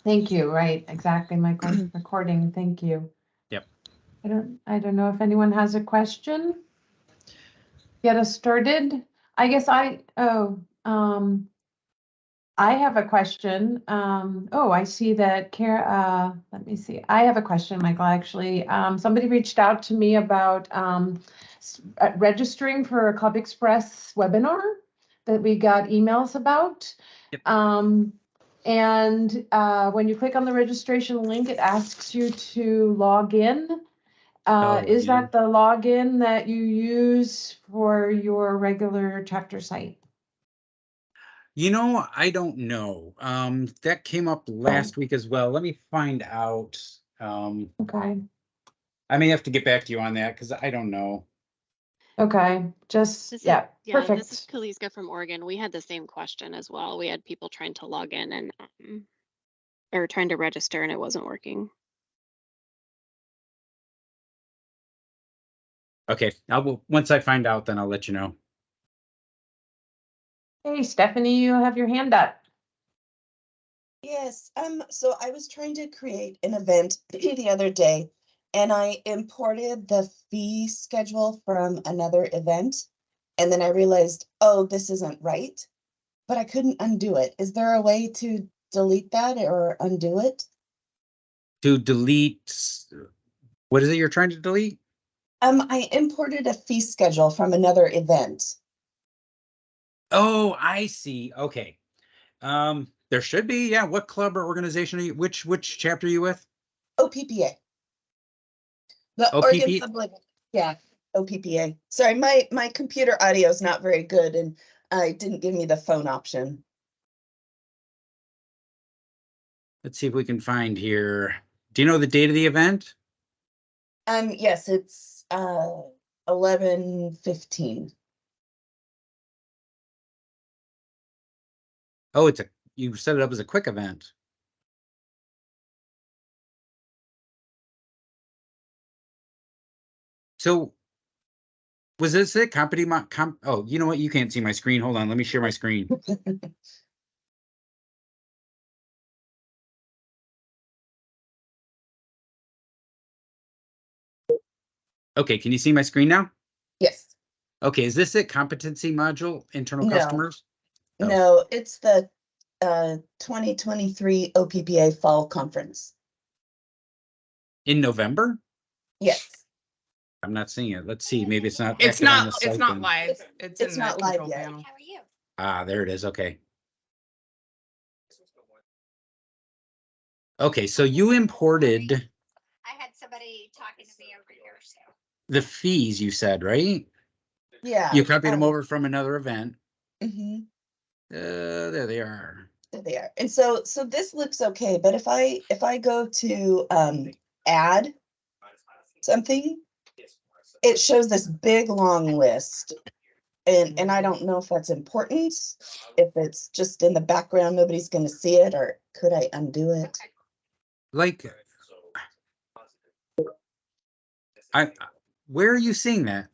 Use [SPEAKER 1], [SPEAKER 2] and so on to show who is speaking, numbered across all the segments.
[SPEAKER 1] Thank you. Right, exactly, Michael. Recording, thank you.
[SPEAKER 2] Yep.
[SPEAKER 1] I don't know if anyone has a question. Get us started. I guess I have a question. I see that let me see. I have a question, Michael, actually. Somebody reached out to me about registering for a Club Express webinar that we got emails about.
[SPEAKER 2] Yep.
[SPEAKER 1] And when you click on the registration link, it asks you to log in. Is that the login that you use for your regular chapter site?
[SPEAKER 2] I don't know. That came up last week as well. Let me find out.
[SPEAKER 1] Okay.
[SPEAKER 2] I may have to get back to you on that because I don't know.
[SPEAKER 1] Okay. Perfect.
[SPEAKER 3] This is Kaliska from Oregon. We had the same question as well. We had people trying to log in and or trying to register, and it wasn't working.
[SPEAKER 2] Okay. Once I find out, then I'll let you know.
[SPEAKER 1] Hey, Stephanie, you have your hand up.
[SPEAKER 4] Yes, so I was trying to create an event the other day, and I imported the fee schedule from another event, and then I realized, oh, this isn't right, but I couldn't undo it. Is there a way to delete that or undo it?
[SPEAKER 2] To delete, what is it you're trying to delete?
[SPEAKER 4] I imported a fee schedule from another event.
[SPEAKER 2] Oh, I see. Okay. There should be, yeah. What club or organization are you? Which chapter are you with?
[SPEAKER 4] OPPA. The Oregon Public, yeah, OPPA. Sorry, my computer audio is not very good, and it didn't give me the phone option.
[SPEAKER 2] Let's see if we can find here. Do you know the date of the event?
[SPEAKER 4] Yes, it's 11/15.
[SPEAKER 2] Oh, you set it up as a quick event. So was this it? Oh, you know what? You can't see my screen. Hold on. Let me share my screen. Okay. Can you see my screen now?
[SPEAKER 4] Yes.
[SPEAKER 2] Okay. Is this it? Competency module, internal customers?
[SPEAKER 4] Oh. No, it's the 2023 OPPA Fall Conference.
[SPEAKER 2] In November?
[SPEAKER 4] Yes.
[SPEAKER 2] I'm not seeing it. Let's see. Maybe it's not.
[SPEAKER 5] It's not live.
[SPEAKER 4] It's not live yet.
[SPEAKER 5] Panel.
[SPEAKER 3] How are you?
[SPEAKER 2] Ah, there it is. Okay. Okay, so you imported.
[SPEAKER 3] I had somebody talking to me over here. So
[SPEAKER 2] the fees, you said, right?
[SPEAKER 4] Yeah.
[SPEAKER 2] You copied them over from another event.
[SPEAKER 4] Mm-hmm.
[SPEAKER 2] There they are.
[SPEAKER 4] There they are. And so this looks okay, but if I go to add something, it shows this big long list. And I don't know if that's important, if it's just in the background, nobody's going to see it, or could I undo it?
[SPEAKER 2] Like, where are you seeing that?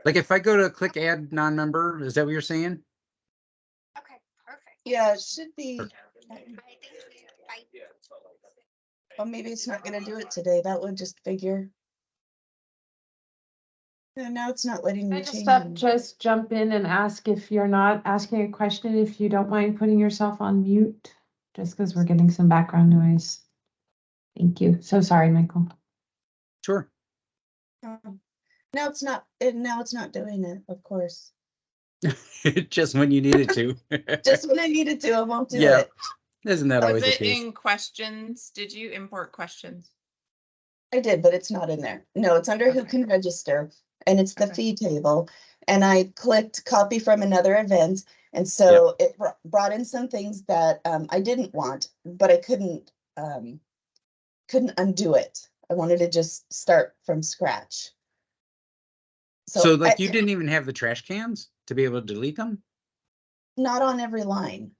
[SPEAKER 2] Like, if I go to click add non-member, is that what you're saying?
[SPEAKER 3] okay, perfect.
[SPEAKER 4] Yeah, it should be. Well, maybe it's not going to do it today. That would just figure. Yeah, now it's not letting me change.
[SPEAKER 1] Just jump in and ask if you're not asking a question, if you don't mind putting yourself on mute, just because we're getting some background noise. Thank you. So sorry, Michael.
[SPEAKER 2] Sure.
[SPEAKER 4] Now it's not. Now it's not doing it. Of course.
[SPEAKER 2] Just when you needed to.
[SPEAKER 4] Just when I needed to, I won't do it.
[SPEAKER 2] Isn't that always the
[SPEAKER 5] Was it
[SPEAKER 2] case?
[SPEAKER 5] in questions? Did you import questions?
[SPEAKER 4] I did, but it's not in there. No, it's under who can register, and it's the fee table. And I clicked copy from another event, and so it brought in some things that I didn't want, but I couldn't undo it. I wanted to just start from scratch.
[SPEAKER 2] So like you didn't even have the trash cans to be able to delete them?
[SPEAKER 4] Not on every line.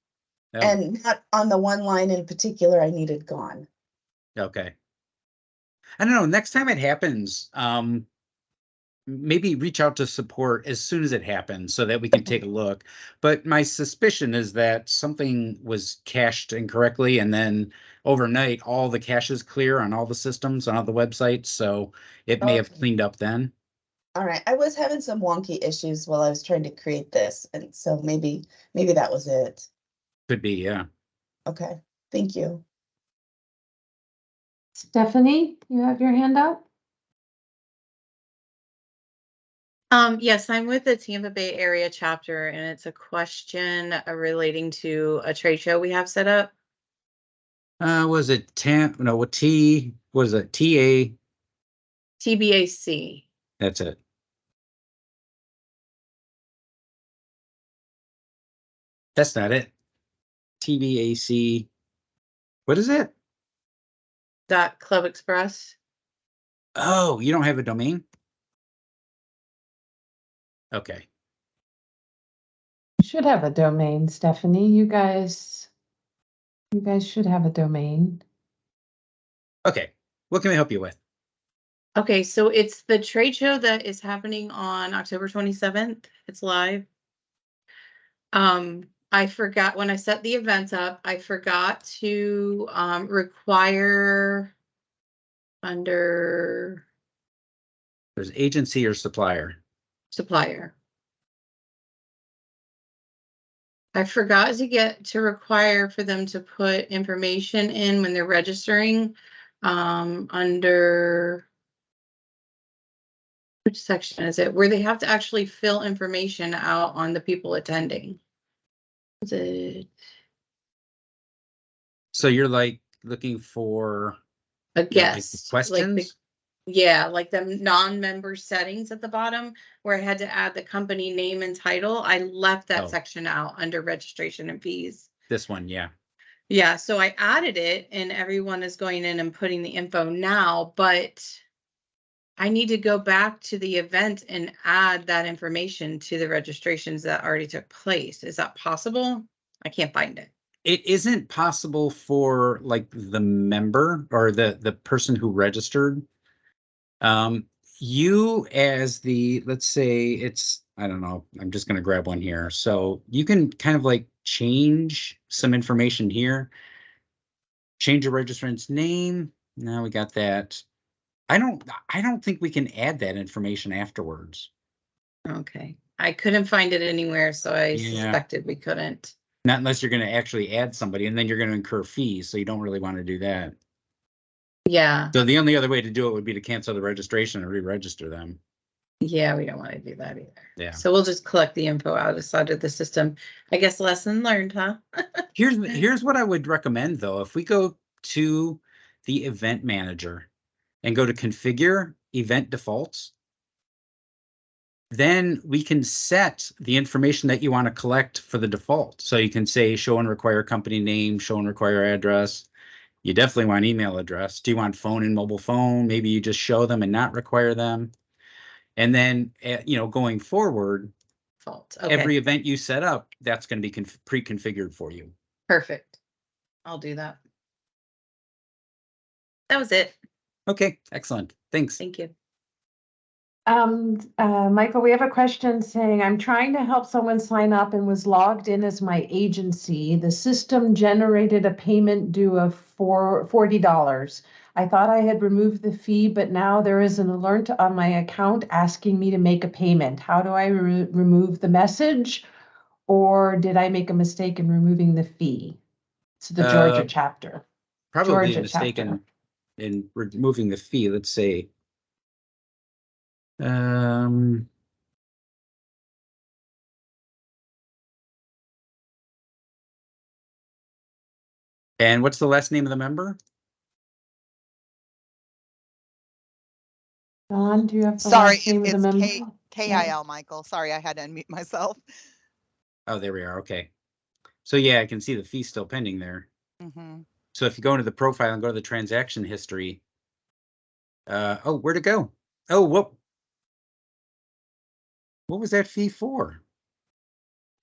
[SPEAKER 2] No.
[SPEAKER 4] And not on the one line in particular I needed gone.
[SPEAKER 2] Okay. I don't know. Next time it happens, maybe reach out to support as soon as it happens so that we can take a look. But my suspicion is that something was cached incorrectly, and then overnight all the caches clear on all the systems on all the websites, so it may have
[SPEAKER 4] Okay.
[SPEAKER 2] cleaned up then.
[SPEAKER 4] All right, I was having some wonky issues while I was trying to create this, and so maybe that was it.
[SPEAKER 2] Could be, yeah.
[SPEAKER 4] Okay, thank you.
[SPEAKER 1] Stephanie, you have your hand up?
[SPEAKER 6] Yes, I'm with the Tampa Bay area chapter, and it's a question relating to a trade show we have set up.
[SPEAKER 2] Was it was it TA?
[SPEAKER 6] TBAC.
[SPEAKER 2] That's it. That's not it. TBAC. What is it?
[SPEAKER 6] Club Express.
[SPEAKER 2] Oh, you don't have a domain? Okay.
[SPEAKER 1] You should have a domain, Stephanie. You guys should have a domain.
[SPEAKER 2] Okay. What can I help you with?
[SPEAKER 6] Okay, so it's the trade show that is happening on October 27th. It's live. I forgot when I set the events up, I forgot to require under
[SPEAKER 2] There's agency or supplier.
[SPEAKER 6] supplier. I forgot to require for them to put information in when they're registering, under, which section is it? Where they have to actually fill information out on the people attending. Is it
[SPEAKER 2] So you're like looking for
[SPEAKER 6] a
[SPEAKER 2] like, the
[SPEAKER 6] guest?
[SPEAKER 2] questions?
[SPEAKER 6] Yeah, like the non-member settings at the bottom where I had to add the company name and title. I left that
[SPEAKER 2] Oh.
[SPEAKER 6] section out under registration and fees.
[SPEAKER 2] This one, yeah.
[SPEAKER 6] Yeah, so I added it and everyone is going in and putting the info now, but I need to go back to the event and add that information to the registrations that already took place. Is that possible? I can't find it.
[SPEAKER 2] It isn't possible for like the member or the person who registered. You as let's say it's, I don't know, I'm just going to grab one here. So you can kind of like change some information here. Change your registrant's name. Now we got that. I don't think we can add that information afterwards.
[SPEAKER 6] Okay. I couldn't find it anywhere, so I
[SPEAKER 2] Yeah.
[SPEAKER 6] suspected we couldn't.
[SPEAKER 2] Not unless you're going to actually add somebody, and then you're going to incur fees. So you don't really want to do that.
[SPEAKER 6] Yeah.
[SPEAKER 2] So the only other way to do it would be to cancel the registration and re-register them.
[SPEAKER 6] Yeah, we don't want to do that either.
[SPEAKER 2] Yeah.
[SPEAKER 6] So we'll just collect the info outside of the system. I guess lesson learned, huh?
[SPEAKER 2] Here's what I would recommend though. If we go to the event manager and go to configure event defaults, then we can set the information that you want to collect for the default. So you can say show and require company name, show and require address. You definitely want email address. Do you want phone and mobile phone? Maybe you just show them and not require them. And then, going forward,
[SPEAKER 6] Fault. Okay.
[SPEAKER 2] every event you set up, that's going to be pre-configured for you.
[SPEAKER 6] Perfect. I'll do that. That was it.
[SPEAKER 2] Okay, excellent. Thanks.
[SPEAKER 6] Thank you.
[SPEAKER 1] Michael, we have a question saying, I'm trying to help someone sign up and was logged in as my agency. The system generated a payment due of $40. I thought I had removed the fee, but now there is an alert on my account asking me to make a payment. How do I remove the message? Or did I make a mistake in removing the fee? It's the Georgia chapter.
[SPEAKER 2] Probably
[SPEAKER 1] Georgia
[SPEAKER 2] a mistake
[SPEAKER 1] chapter.
[SPEAKER 2] in removing the fee. Let's say. And what's the last name of the member?
[SPEAKER 1] Don, do you have the
[SPEAKER 7] Sorry,
[SPEAKER 1] last name of the
[SPEAKER 7] it's
[SPEAKER 1] member?
[SPEAKER 7] KIL, Michael. Sorry, I had to unmute myself.
[SPEAKER 2] Oh, there we are. Okay. So yeah, I can see the fee still pending there.
[SPEAKER 7] Mm-hmm.
[SPEAKER 2] So if you go into the profile and go to the transaction history, oh, where'd it go? Oh, what was that fee for?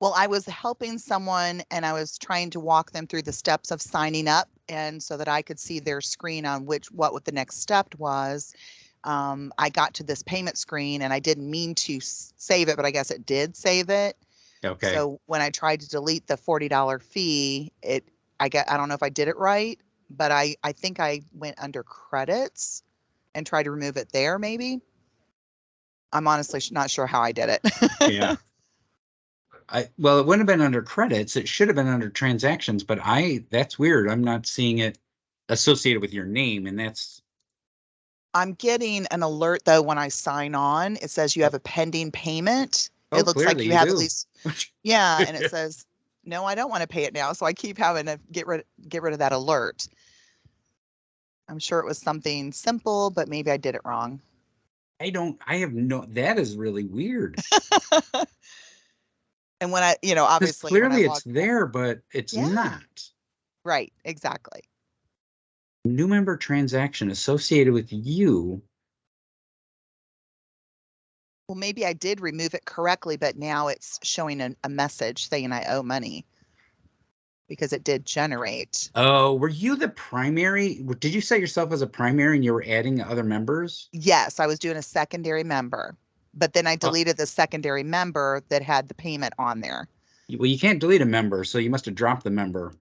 [SPEAKER 7] Well, I was helping someone and I was trying to walk them through the steps of signing up, and so that I could see their screen on what the next step was. I got to this payment screen and I didn't mean to save it, but I guess it did save it.
[SPEAKER 2] Okay.
[SPEAKER 7] So when I tried to delete the $40 fee, I don't know if I did it right, but I think I went under credits and tried to remove it there maybe. I'm honestly not sure how I did it.
[SPEAKER 2] Yeah. Well, it wouldn't have been under credits. It should have been under transactions, but that's weird. I'm not seeing it associated with your name, and that's
[SPEAKER 7] I'm getting an alert though when I sign on. It says you have a pending payment. It looks like
[SPEAKER 2] clearly
[SPEAKER 7] you have at
[SPEAKER 2] do.
[SPEAKER 7] least, yeah, and it says, no, I don't want to pay it now. So I keep having to get rid of that alert. I'm sure it was something simple, but maybe I did it wrong.
[SPEAKER 2] That is really weird.
[SPEAKER 7] And when
[SPEAKER 2] Because
[SPEAKER 7] obviously
[SPEAKER 2] clearly it's there, but it's
[SPEAKER 7] Yeah.
[SPEAKER 2] not.
[SPEAKER 7] Right, exactly.
[SPEAKER 2] New member transaction associated with you.
[SPEAKER 7] Well, maybe I did remove it correctly, but now it's showing a message saying I owe money because it did generate.
[SPEAKER 2] Oh, were you the primary? Did you set yourself as a primary and you were adding other members?
[SPEAKER 7] Yes, I was doing a secondary member, but then I deleted the secondary member that had the payment on there.
[SPEAKER 2] Well, you can't delete a member, so you must have dropped the member.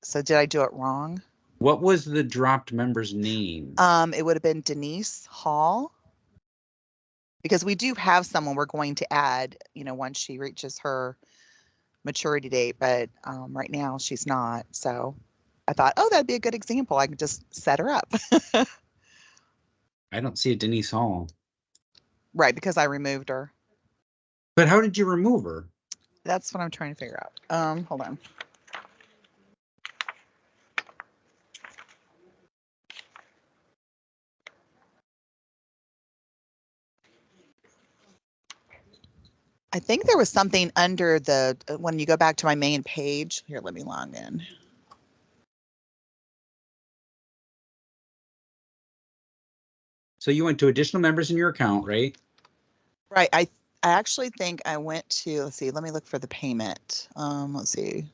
[SPEAKER 7] So did I do it wrong?
[SPEAKER 2] What was the dropped member's name?
[SPEAKER 7] It would have been Denise Hall. Because we do have someone we're going to add, once she reaches her maturity date, but right now she's not. So I thought, oh, that'd be a good example. I could just set her up.
[SPEAKER 2] I don't see a Denise Hall.
[SPEAKER 7] Right, because I removed her.
[SPEAKER 2] But how did you remove her?
[SPEAKER 7] That's what I'm trying to figure out. Hold on. I think there was something under when you go back to my main page. Here, let me log in.
[SPEAKER 2] So you went to additional members in your account, right?
[SPEAKER 7] Right. I actually think I went to, let's see, let me look for the payment. Let's see.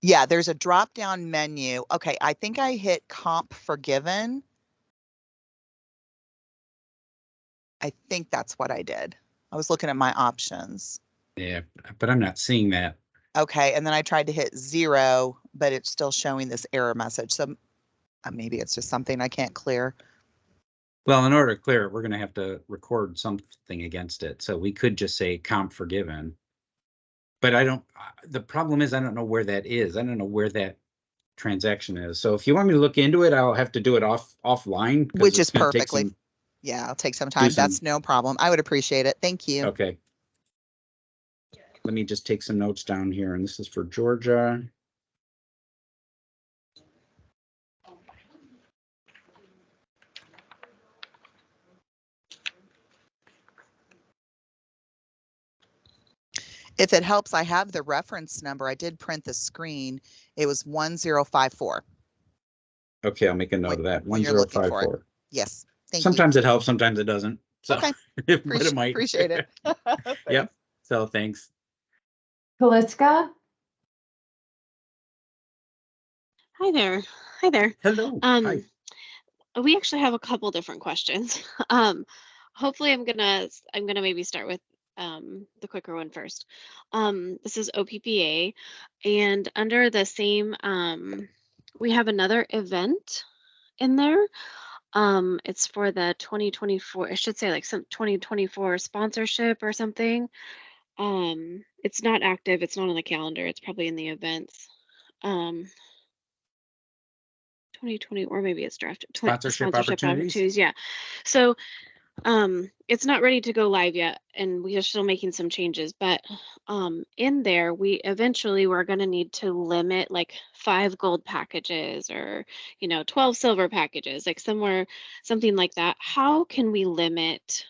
[SPEAKER 7] Yeah, there's a drop down menu. Okay, I think I hit comp forgiven. I think that's what I did. I was looking at my options.
[SPEAKER 2] Yeah, but I'm not seeing that.
[SPEAKER 7] Okay, and then I tried to hit 0, but it's still showing this error message. So maybe it's just something I can't clear.
[SPEAKER 2] Well, in order to clear it, we're going to have to record something against it. So we could just say comp forgiven. But the problem is I don't know where that is. I don't know where that transaction is. So if you want me to look into it, I'll have to do it offline.
[SPEAKER 7] Which is perfectly. Yeah, I'll take some time. That's no problem. I would appreciate it. Thank you.
[SPEAKER 2] Okay. Let me just take some notes down here. And this is for Georgia.
[SPEAKER 7] If it helps, I have the reference number. I did print the screen. It was 1054.
[SPEAKER 2] Okay, I'll make a note of that.
[SPEAKER 7] When you're looking for it.
[SPEAKER 2] 1054.
[SPEAKER 7] Yes. Thank
[SPEAKER 2] Sometimes it helps, sometimes it doesn't. So
[SPEAKER 7] Okay.
[SPEAKER 2] but it might.
[SPEAKER 7] Appreciate it.
[SPEAKER 2] Yep. So thanks.
[SPEAKER 1] Kaliska?
[SPEAKER 3] Hi there. Hi there.
[SPEAKER 2] Hello. Hi.
[SPEAKER 3] We actually have a couple different questions. Hopefully I'm gonna maybe start with the quicker one first. This is OPPA, and under the same we have another event in there. It's for the 2024, I should say like some 2024 sponsorship or something. It's not active, it's not on the calendar, it's probably in the events. 2020, or maybe it's drafted.
[SPEAKER 2] Sponsorship opportunities.
[SPEAKER 3] Yeah. So it's not ready to go live yet, and we are still making some changes, but in there we eventually we're going to need to limit like 5 gold packages or 12 silver packages, like something like that. How can we limit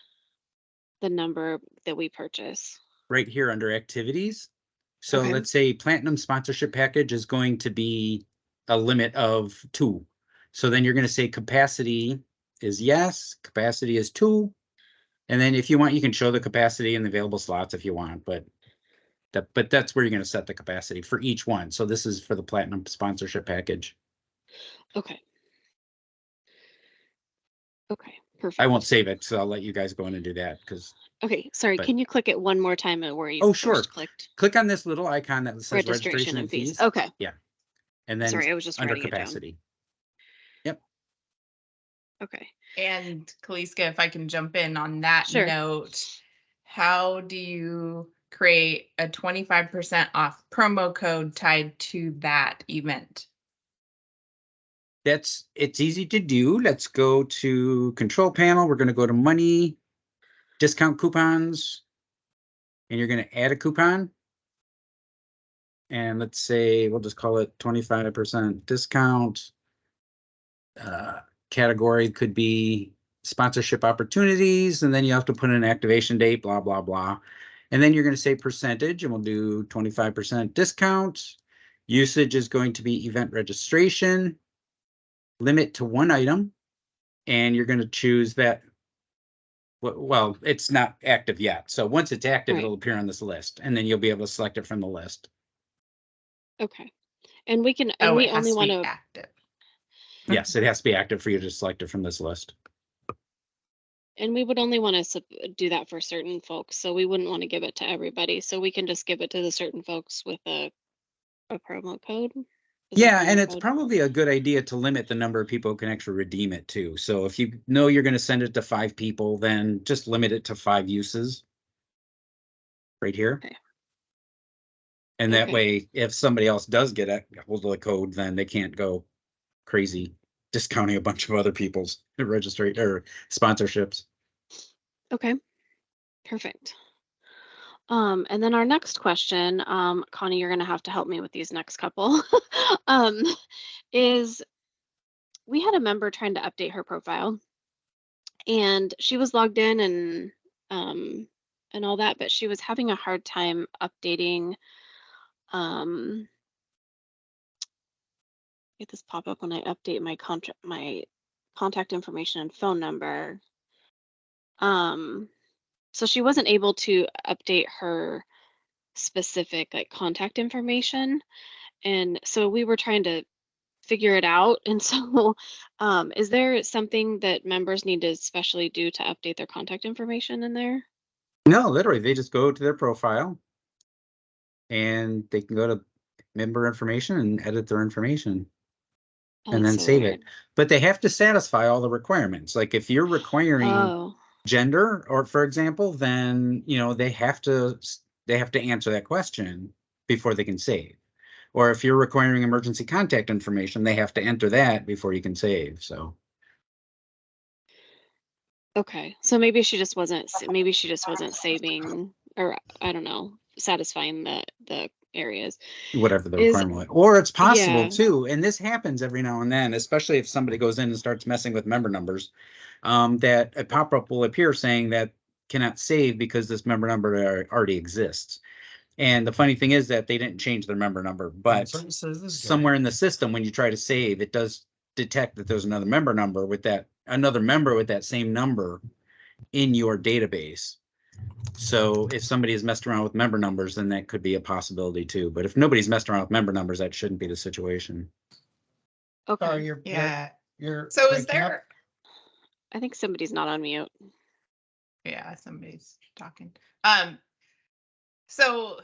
[SPEAKER 3] the number that we purchase?
[SPEAKER 2] Right here under activities. So
[SPEAKER 3] Okay.
[SPEAKER 2] let's say platinum sponsorship package is going to be a limit of 2. So then you're going to say capacity is yes, capacity is 2. And then if you want, you can show the capacity and the available slots if you want, but that's where you're going to set the capacity for each one. So this is for the platinum sponsorship package.
[SPEAKER 3] Okay. Okay, perfect.
[SPEAKER 2] I won't save it, so I'll let you guys go in and do that because,
[SPEAKER 3] Okay, sorry,
[SPEAKER 2] but-
[SPEAKER 3] can you click it one more time at where you
[SPEAKER 2] Oh, sure.
[SPEAKER 3] first clicked?
[SPEAKER 2] click on this little icon that says registration and fees.
[SPEAKER 3] Okay,
[SPEAKER 2] And then
[SPEAKER 3] sorry, I was just
[SPEAKER 2] under
[SPEAKER 3] writing it down.
[SPEAKER 2] capacity.
[SPEAKER 3] Okay.
[SPEAKER 5] And Kaliska, if I can jump in on that
[SPEAKER 3] Sure.
[SPEAKER 5] note, how do you create a 25% off promo code tied to that event?
[SPEAKER 2] It's easy to do. Let's go to control panel. We're going to go to money, discount coupons, and you're going to add a coupon. And let's say, we'll just call it 25% discount. Category could be sponsorship opportunities, and then you have to put an activation date, blah, blah, blah. And then you're going to say percentage, and we'll do 25% discount. Usage is going to be event registration, limit to 1 item, and you're going to choose that. Well, it's not active yet. So once it's active,
[SPEAKER 3] Right.
[SPEAKER 2] it'll appear on this list, and then you'll be able to select it from the list.
[SPEAKER 3] Okay. And we can, and
[SPEAKER 5] Oh,
[SPEAKER 3] we
[SPEAKER 5] it has
[SPEAKER 3] only
[SPEAKER 5] to
[SPEAKER 3] want
[SPEAKER 5] be
[SPEAKER 3] to,
[SPEAKER 5] active.
[SPEAKER 2] Yes, it has to be active for you to select it from this list.
[SPEAKER 3] and we would only want to do that for certain folks. So we wouldn't want to give it to everybody. So we can just give it to the certain folks with a promo code. Is it a
[SPEAKER 2] Yeah, and
[SPEAKER 3] promo
[SPEAKER 2] it's
[SPEAKER 3] code?
[SPEAKER 2] probably a good idea to limit the number of people who can actually redeem it too. So if you know you're going to send it to 5 people, then just limit it to 5 uses. Right here.
[SPEAKER 3] Okay.
[SPEAKER 2] And that
[SPEAKER 3] Okay.
[SPEAKER 2] way, if somebody else does get a hold of the code, then they can't go crazy discounting a bunch of other people's registry or sponsorships.
[SPEAKER 3] Okay. Perfect. And then our next question, Connie, you're gonna have to help me with these next couple. Is we had a member trying to update her profile, and she was logged in and all that, but she was having a hard time updating. Get this pop up when I update my contact information and phone number. So she wasn't able to update her specific like contact information, and so we were trying to figure it out. And so is there something that members need to especially do to update their contact information in there?
[SPEAKER 2] No, literally, they just go to their profile and they can go to member information and edit their information
[SPEAKER 3] Oh,
[SPEAKER 2] and
[SPEAKER 3] that's
[SPEAKER 2] then
[SPEAKER 3] so
[SPEAKER 2] save
[SPEAKER 3] weird.
[SPEAKER 2] it. But they have to satisfy all the requirements. Like if you're requiring
[SPEAKER 3] Oh,
[SPEAKER 2] gender, or for example, then they have to answer that question before they can save. Or if you're requiring emergency contact information, they have to enter that before you can save. So
[SPEAKER 3] okay. So maybe she just wasn't saving, or I don't know, satisfying the areas.
[SPEAKER 2] whatever the
[SPEAKER 3] Is
[SPEAKER 2] requirement was. Or it's possible
[SPEAKER 3] Yeah.
[SPEAKER 2] too, and this happens every now and then, especially if somebody goes in and starts messing with member numbers, that a pop-up will appear saying that cannot save because this member number already exists. And the funny thing is that they didn't change their member number, but somewhere in the system, when you try to save, it does detect that there's another member with that same number in your database. So if somebody has messed around with member numbers, then that could be a possibility too. But if nobody's messed around with member numbers, that shouldn't be the situation.
[SPEAKER 3] Okay.
[SPEAKER 8] Sorry,
[SPEAKER 5] Yeah.
[SPEAKER 8] you're.
[SPEAKER 5] So is
[SPEAKER 8] breaking up.
[SPEAKER 5] there,
[SPEAKER 3] I think somebody's not on mute.
[SPEAKER 5] yeah, somebody's talking. So,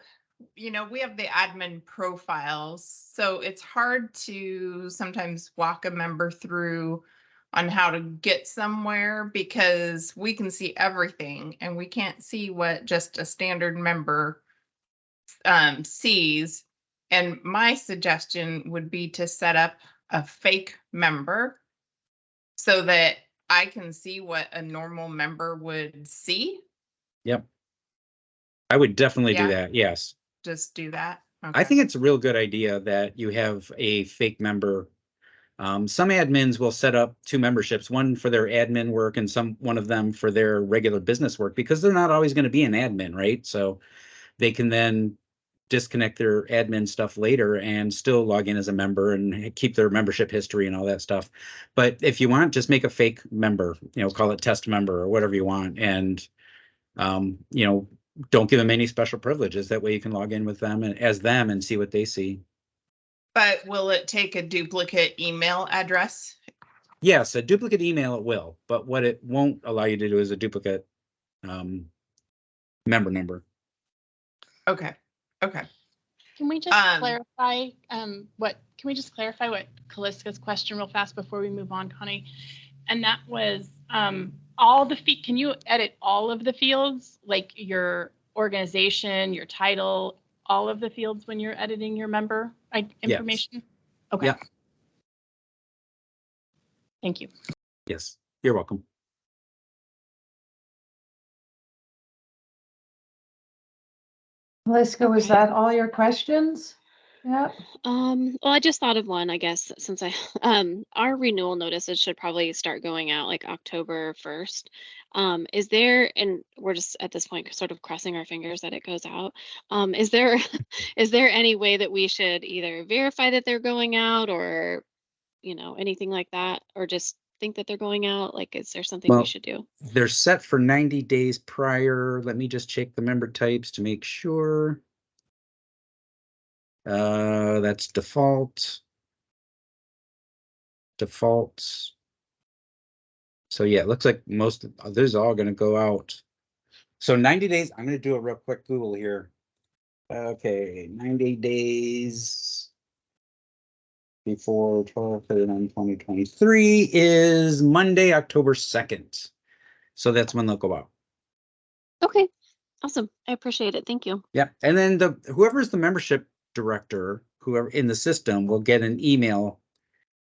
[SPEAKER 5] we have the admin profiles, so it's hard to sometimes walk a member through on how to get somewhere because we can see everything and we can't see what just a standard member sees. And my suggestion would be to set up a fake member so that I can see what a normal member would see.
[SPEAKER 2] Yep. I would definitely do
[SPEAKER 5] Yeah.
[SPEAKER 2] that. Yes.
[SPEAKER 5] Just do that.
[SPEAKER 2] I
[SPEAKER 5] Okay.
[SPEAKER 2] think it's a real good idea that you have a fake member. Some admins will set up 2 memberships, one for their admin work and one of them for their regular business work, because they're not always going to be an admin, right? So they can then disconnect their admin stuff later and still log in as a member and keep their membership history and all that stuff. But if you want, just make a fake member, call it test member or whatever you want. And, don't give them any special privileges. That way you can log in with them and see what they see.
[SPEAKER 5] But will it take a duplicate email address
[SPEAKER 2] Yes, a duplicate email it will, but what it won't allow you to do is a duplicate member number.
[SPEAKER 5] Okay, okay.
[SPEAKER 8] Can we just
[SPEAKER 5] Um,
[SPEAKER 8] clarify can we just clarify what Callista's question real fast before we move on, Connie? And that was all the can you edit all of the fields, like your organization, your title, all of the fields when you're editing your member information? Yes. Okay.
[SPEAKER 2] Yeah.
[SPEAKER 8] Thank you.
[SPEAKER 2] Yes, you're welcome.
[SPEAKER 1] Liska, was
[SPEAKER 8] Okay.
[SPEAKER 1] that all your questions? Yep.
[SPEAKER 3] Well, I just thought of one, I guess, since our renewal notices should probably start going out like October 1st. Is there, and we're just at this point sort of crossing our fingers that it goes out. Is there, is there any way that we should either verify that they're going out or, anything like that, or just think that they're going out? Like, is there something
[SPEAKER 2] Well,
[SPEAKER 3] we should do?
[SPEAKER 2] They're set for 90 days prior. Let me just check the member types to make sure. That's default. Defaults. So yeah, it looks like most of those are all going to go out. So 90 days. I'm going to do a real quick Google here. Okay, 90 days before 12/31/2023 is Monday, October 2nd. So that's when they'll go out.
[SPEAKER 3] Okay, awesome. I appreciate it. Thank you.
[SPEAKER 2] Yeah, and then whoever's the membership director, whoever in the system, will get an email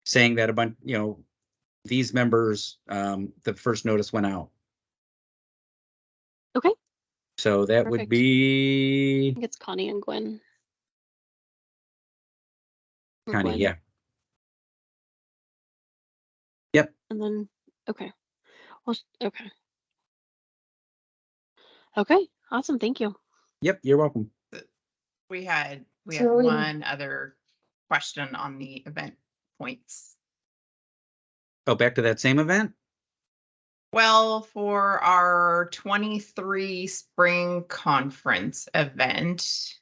[SPEAKER 2] saying that a bunch, these members, the first notice went out.
[SPEAKER 3] Okay.
[SPEAKER 2] So that would
[SPEAKER 3] Perfect.
[SPEAKER 2] be
[SPEAKER 3] I think it's Connie and Gwen. Or
[SPEAKER 2] Connie,
[SPEAKER 3] Gwen.
[SPEAKER 2] yeah. Yep.
[SPEAKER 3] And then, okay. Well, okay. Okay, awesome. Thank you.
[SPEAKER 2] Yep, you're welcome.
[SPEAKER 5] We had
[SPEAKER 1] So we-
[SPEAKER 5] one other question on the event points.
[SPEAKER 2] Oh, back to that same event?
[SPEAKER 5] Well, for our 23 spring conference event,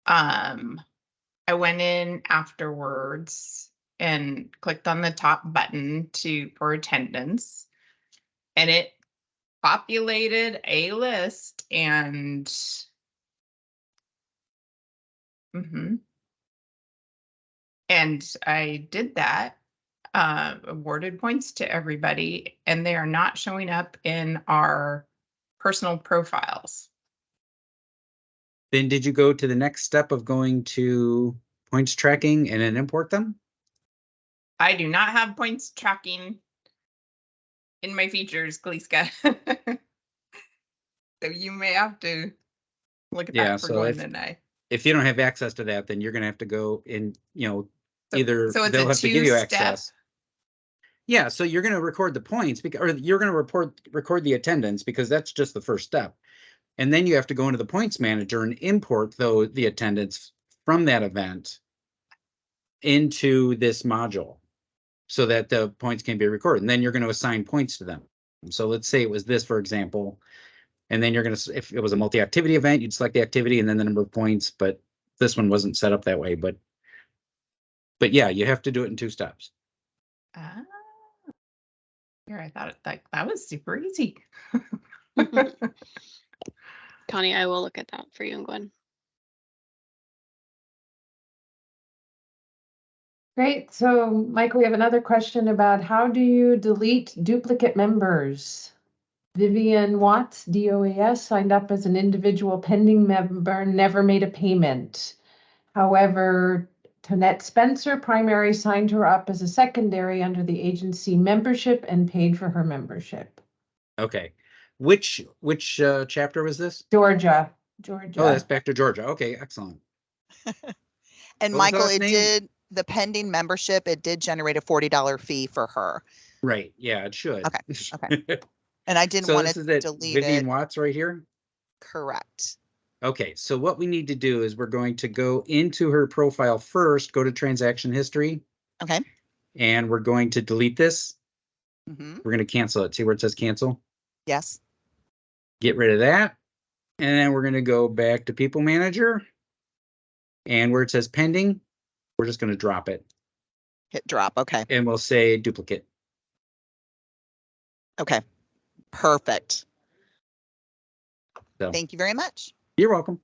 [SPEAKER 5] I went in afterwards and clicked on the top button for attendance, and it populated a list and and I did that, awarded points to everybody, and they are not showing up in our personal profiles.
[SPEAKER 2] Then did you go to the next step of going to points tracking and then import them?
[SPEAKER 5] I do not have points tracking in my features, Kaliska. So you may have to look at
[SPEAKER 2] Yeah,
[SPEAKER 5] that for
[SPEAKER 2] so
[SPEAKER 5] Gwen and I.
[SPEAKER 2] If you don't have access to that, then you're going to have to go in, either
[SPEAKER 5] So it's
[SPEAKER 2] they'll
[SPEAKER 5] a
[SPEAKER 2] have to give you
[SPEAKER 5] two-step?
[SPEAKER 2] access. Yeah, so you're going to record the points or you're going to record the attendance because that's just the first step. And then you have to go into the points manager and import the attendance from that event into this module so that the points can be recorded. And then you're going to assign points to them. So let's say it was this, for example, and then you're going to, if it was a multi-activity event, you'd select the activity and then the number of points, but this one wasn't set up that way. But yeah, you have to do it in 2 steps.
[SPEAKER 5] Here, I thought that was super easy.
[SPEAKER 3] Connie, I will look at that for you and Gwen.
[SPEAKER 1] Great. So, Michael, we have another question about how do you delete duplicate members? Vivian Watts, DOAS, signed up as an individual pending member, never made a payment. However, Tonette Spencer, primary, signed her up as a secondary under the agency membership and paid for her membership.
[SPEAKER 2] Okay. Which chapter was this?
[SPEAKER 1] Georgia.
[SPEAKER 2] Oh, that's back to Georgia. Okay, excellent.
[SPEAKER 7] And
[SPEAKER 2] What was the
[SPEAKER 7] Michael,
[SPEAKER 2] last
[SPEAKER 7] it
[SPEAKER 2] name?
[SPEAKER 7] did, the pending membership, it did generate a $40 fee for her.
[SPEAKER 2] Right. Yeah, it should.
[SPEAKER 7] Okay. And I didn't
[SPEAKER 2] So
[SPEAKER 7] want
[SPEAKER 2] this
[SPEAKER 7] to
[SPEAKER 2] is that
[SPEAKER 7] delete
[SPEAKER 2] Vivian
[SPEAKER 7] it.
[SPEAKER 2] Watts right here.
[SPEAKER 7] Correct.
[SPEAKER 2] Okay, so what we need to do is we're going to go into her profile first, go to transaction history.
[SPEAKER 7] Okay.
[SPEAKER 2] And we're going to delete this.
[SPEAKER 7] Mm-hmm.
[SPEAKER 2] We're going to cancel it. See where it says cancel?
[SPEAKER 7] Yes.
[SPEAKER 2] Get rid of that. And then we're going to go back to People Manager. And where it says pending, we're just going to drop it.
[SPEAKER 7] Hit drop. Okay.
[SPEAKER 2] and we'll say duplicate.
[SPEAKER 7] Okay. Perfect.
[SPEAKER 2] So
[SPEAKER 7] Thank you very much.
[SPEAKER 2] you're welcome.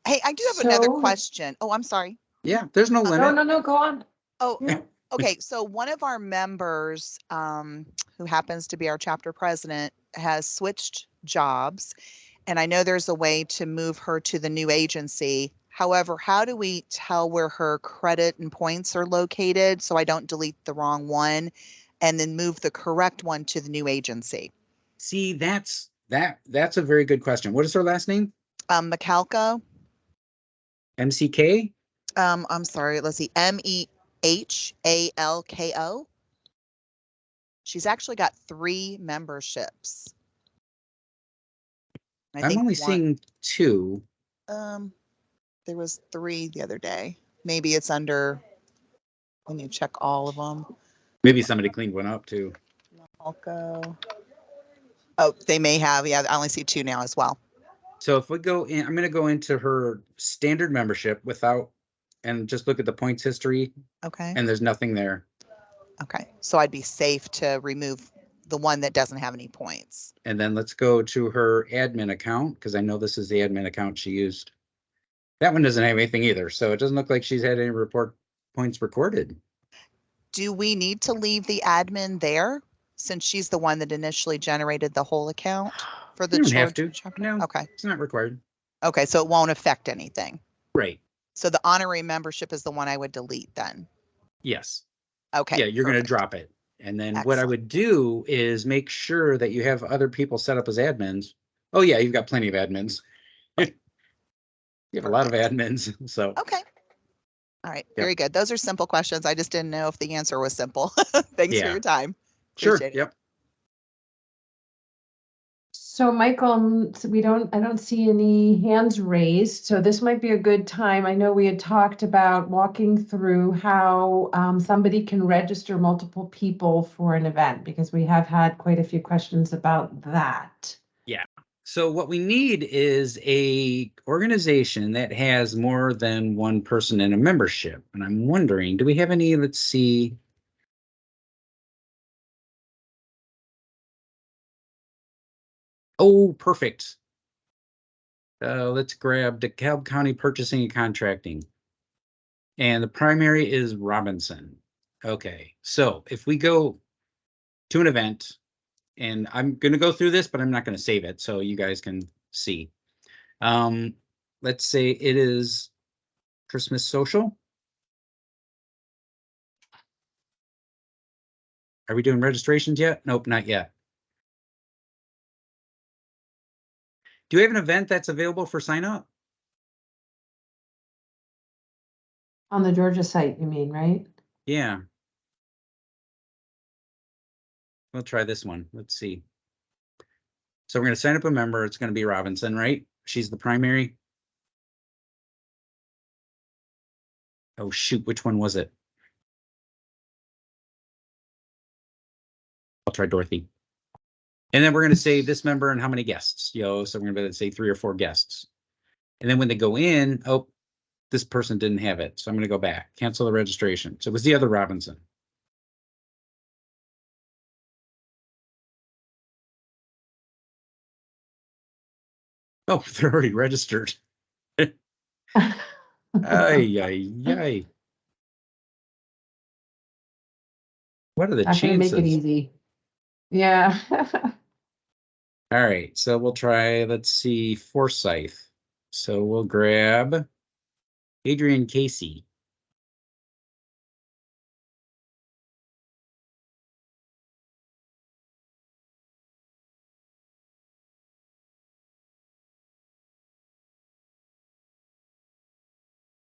[SPEAKER 7] Hey, I do have another
[SPEAKER 1] So-
[SPEAKER 7] question. Oh, I'm sorry.
[SPEAKER 2] Yeah, there's no
[SPEAKER 1] No,
[SPEAKER 2] limit.
[SPEAKER 1] no, go on.
[SPEAKER 7] Oh,
[SPEAKER 2] Yeah.
[SPEAKER 7] okay. So one of our members, who happens to be our chapter president, has switched jobs. And I know there's a way to move her to the new agency. However, how do we tell where her credit and points are located so I don't delete the wrong one and then move the correct one to the new agency?
[SPEAKER 2] See, that's a very good question. What is her last name?
[SPEAKER 7] Michalko,
[SPEAKER 2] MCK?
[SPEAKER 7] I'm sorry, let's see, Mehalko. She's actually got 3 memberships. I
[SPEAKER 2] I'm
[SPEAKER 7] think
[SPEAKER 2] only
[SPEAKER 7] one-
[SPEAKER 2] seeing 2.
[SPEAKER 7] there was 3 the other day. Maybe it's under, when you check all of them.
[SPEAKER 2] Maybe somebody cleaned one up too.
[SPEAKER 7] Malco. Oh, they may have. Yeah, I only see 2 now as well.
[SPEAKER 2] So if we go in, I'm going to go into her standard membership without, and just look at the points history,
[SPEAKER 7] Okay.
[SPEAKER 2] and there's nothing there.
[SPEAKER 7] Okay. So I'd be safe to remove the one that doesn't have any points.
[SPEAKER 2] And then let's go to her admin account, because I know this is the admin account she used. That one doesn't have anything either, so it doesn't look like she's had any report points recorded.
[SPEAKER 7] Do we need to leave the admin there since she's the one that initially generated the whole account for the
[SPEAKER 2] You don't have
[SPEAKER 7] Georgia
[SPEAKER 2] to.
[SPEAKER 7] chapter?
[SPEAKER 2] No,
[SPEAKER 7] Okay.
[SPEAKER 2] it's not required.
[SPEAKER 7] Okay. So it won't affect anything.
[SPEAKER 2] Right.
[SPEAKER 7] So the honorary membership is the one I would delete then.
[SPEAKER 2] Yes.
[SPEAKER 7] Okay.
[SPEAKER 2] Yeah, you're going to
[SPEAKER 7] perfect.
[SPEAKER 2] drop it. And then what I
[SPEAKER 7] Excellent.
[SPEAKER 2] would do is make sure that you have other people set up as admins. Oh yeah, you've got plenty of admins. You have a lot of admins, so.
[SPEAKER 7] Okay. All right.
[SPEAKER 2] Yep.
[SPEAKER 7] Very good. Those are simple questions. I just didn't know if the answer was simple. Thanks for
[SPEAKER 2] Yeah.
[SPEAKER 7] your time.
[SPEAKER 2] Sure,
[SPEAKER 7] Appreciate it.
[SPEAKER 2] yep.
[SPEAKER 1] So Michael, I don't see any hands raised, so this might be a good time. I know we had talked about walking through how somebody can register multiple people for an event, because we have had quite a few questions about that.
[SPEAKER 2] So what we need is a organization that has more than one person in a membership. And I'm wondering, do we have any, let's see. Oh, perfect. Let's grab DeKalb County Purchasing and Contracting. And the primary is Robinson. Okay, so if we go to an event, and I'm going to go through this, but I'm not going to save it so you guys can see. Let's say it is Christmas social. Are we doing registrations yet? Nope, not yet. Do we have an event that's available for sign up?
[SPEAKER 1] On the Georgia site, you mean, right?
[SPEAKER 2] Yeah. We'll try this one. Let's see. So we're going to sign up a member. It's going to be Robinson, right? She's the primary. Oh, shoot. Which one was it? I'll try Dorothy. And then we're going to say this member and how many guests, so we're going to be able to say 3 or 4 guests. And then when they go in, oh, this person didn't have it. So I'm going to go back, cancel the registration. So it was the other Robinson. Oh, they're already registered. Ay, ay, ay. What are the
[SPEAKER 1] Not gonna make it
[SPEAKER 2] chances?
[SPEAKER 1] easy. Yeah.
[SPEAKER 2] All right, so we'll try, let's see, Forsyth. So we'll grab Adrian Casey.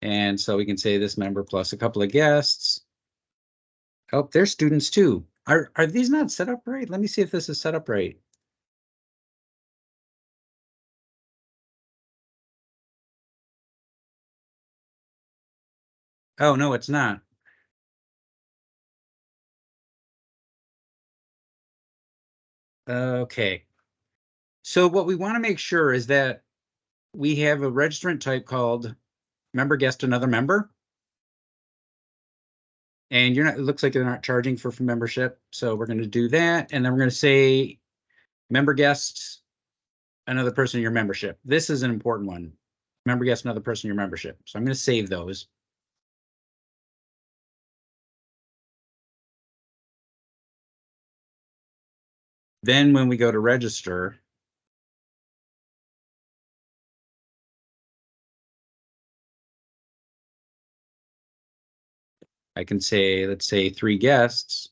[SPEAKER 2] And so we can say this member plus a couple of guests. Oh, they're students too. Are these not set up right? Let me see if this is set up right. Oh, no, it's not. Okay. So what we want to make sure is that we have a registrant type called member guest another member. And it looks like they're not charging for membership. So we're going to do that. And then we're going to say member guests, another person in your membership. This is an important one. Member guest, another person in your membership. So I'm going to save those. Then when we go to register, I can say, let's say 3 guests.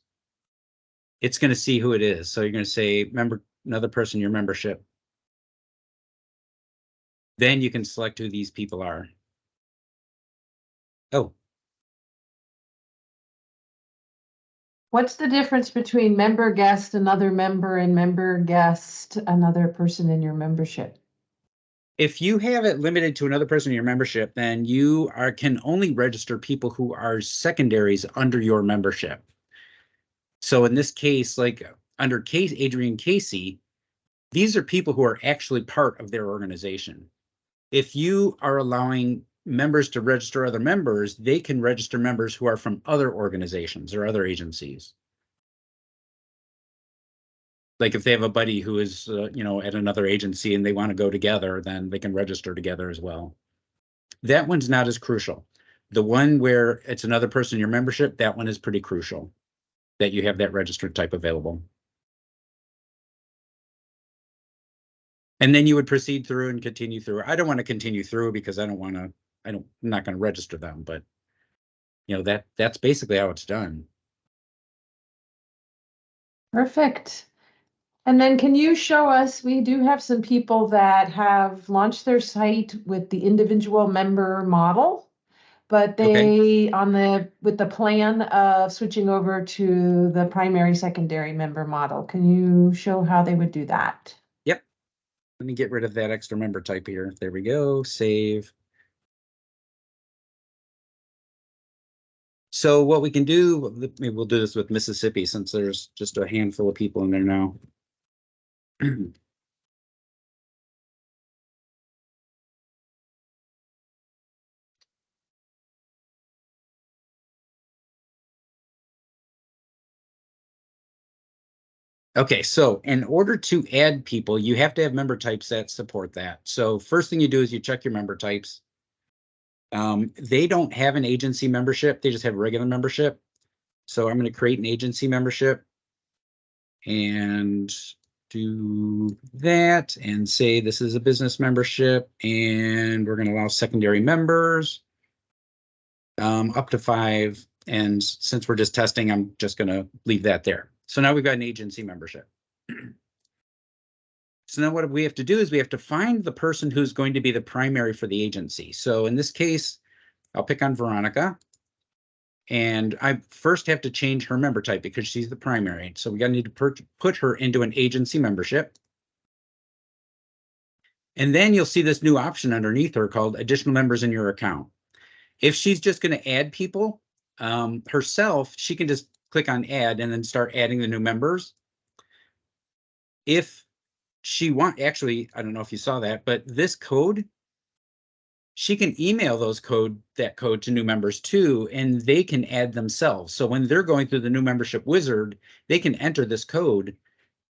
[SPEAKER 2] It's going to see who it is. So you're going to say another person in your membership. Then you can select who these people are. Oh,
[SPEAKER 1] What's the difference between member guest, another member, and member guest, another person in your membership?
[SPEAKER 2] if you have it limited to another person in your membership, then you can only register people who are secondaries under your membership. So in this case, like under Adrian Casey, these are people who are actually part of their organization. If you are allowing members to register other members, they can register members who are from other organizations or other agencies. Like if they have a buddy who is, at another agency and they want to go together, then they can register together as well. That one's not as crucial. The one where it's another person in your membership, that one is pretty crucial, that you have that registered type available. And then you would proceed through and continue through. I don't want to continue through because I'm not going to register them, but that's basically how it's done.
[SPEAKER 1] Perfect. And then can you show us, we do have some people that have launched their site with the individual member model, but they with the plan of switching over to the primary secondary member model. Can you show how they would do that?
[SPEAKER 2] Yep. Let me get rid of that extra member type here. There we go. Save. So what we can do, maybe we'll do this with Mississippi since there's just a handful of people in there now. Okay, so in order to add people, you have to have member types that support that. So first thing you do is you check your member types. They don't have an agency membership, they just have regular membership. So I'm going to create an agency membership and do that and say this is a business membership and we're going to allow secondary members up to 5. And since we're just testing, I'm just going to leave that there. So now we've got an agency membership. So now what we have to do is we have to find the person who's going to be the primary for the agency. So in this case, I'll pick on Veronica. And I first have to change her member type because she's the primary. So we gotta need to put her into an agency membership. And then you'll see this new option underneath her called additional members in your account. If she's just going to add people herself, she can just click on add and then start adding the new members. If she actually, I don't know if you saw that, but this code, she can email that code to new members too, and they can add themselves. So when they're going through the new membership wizard, they can enter this code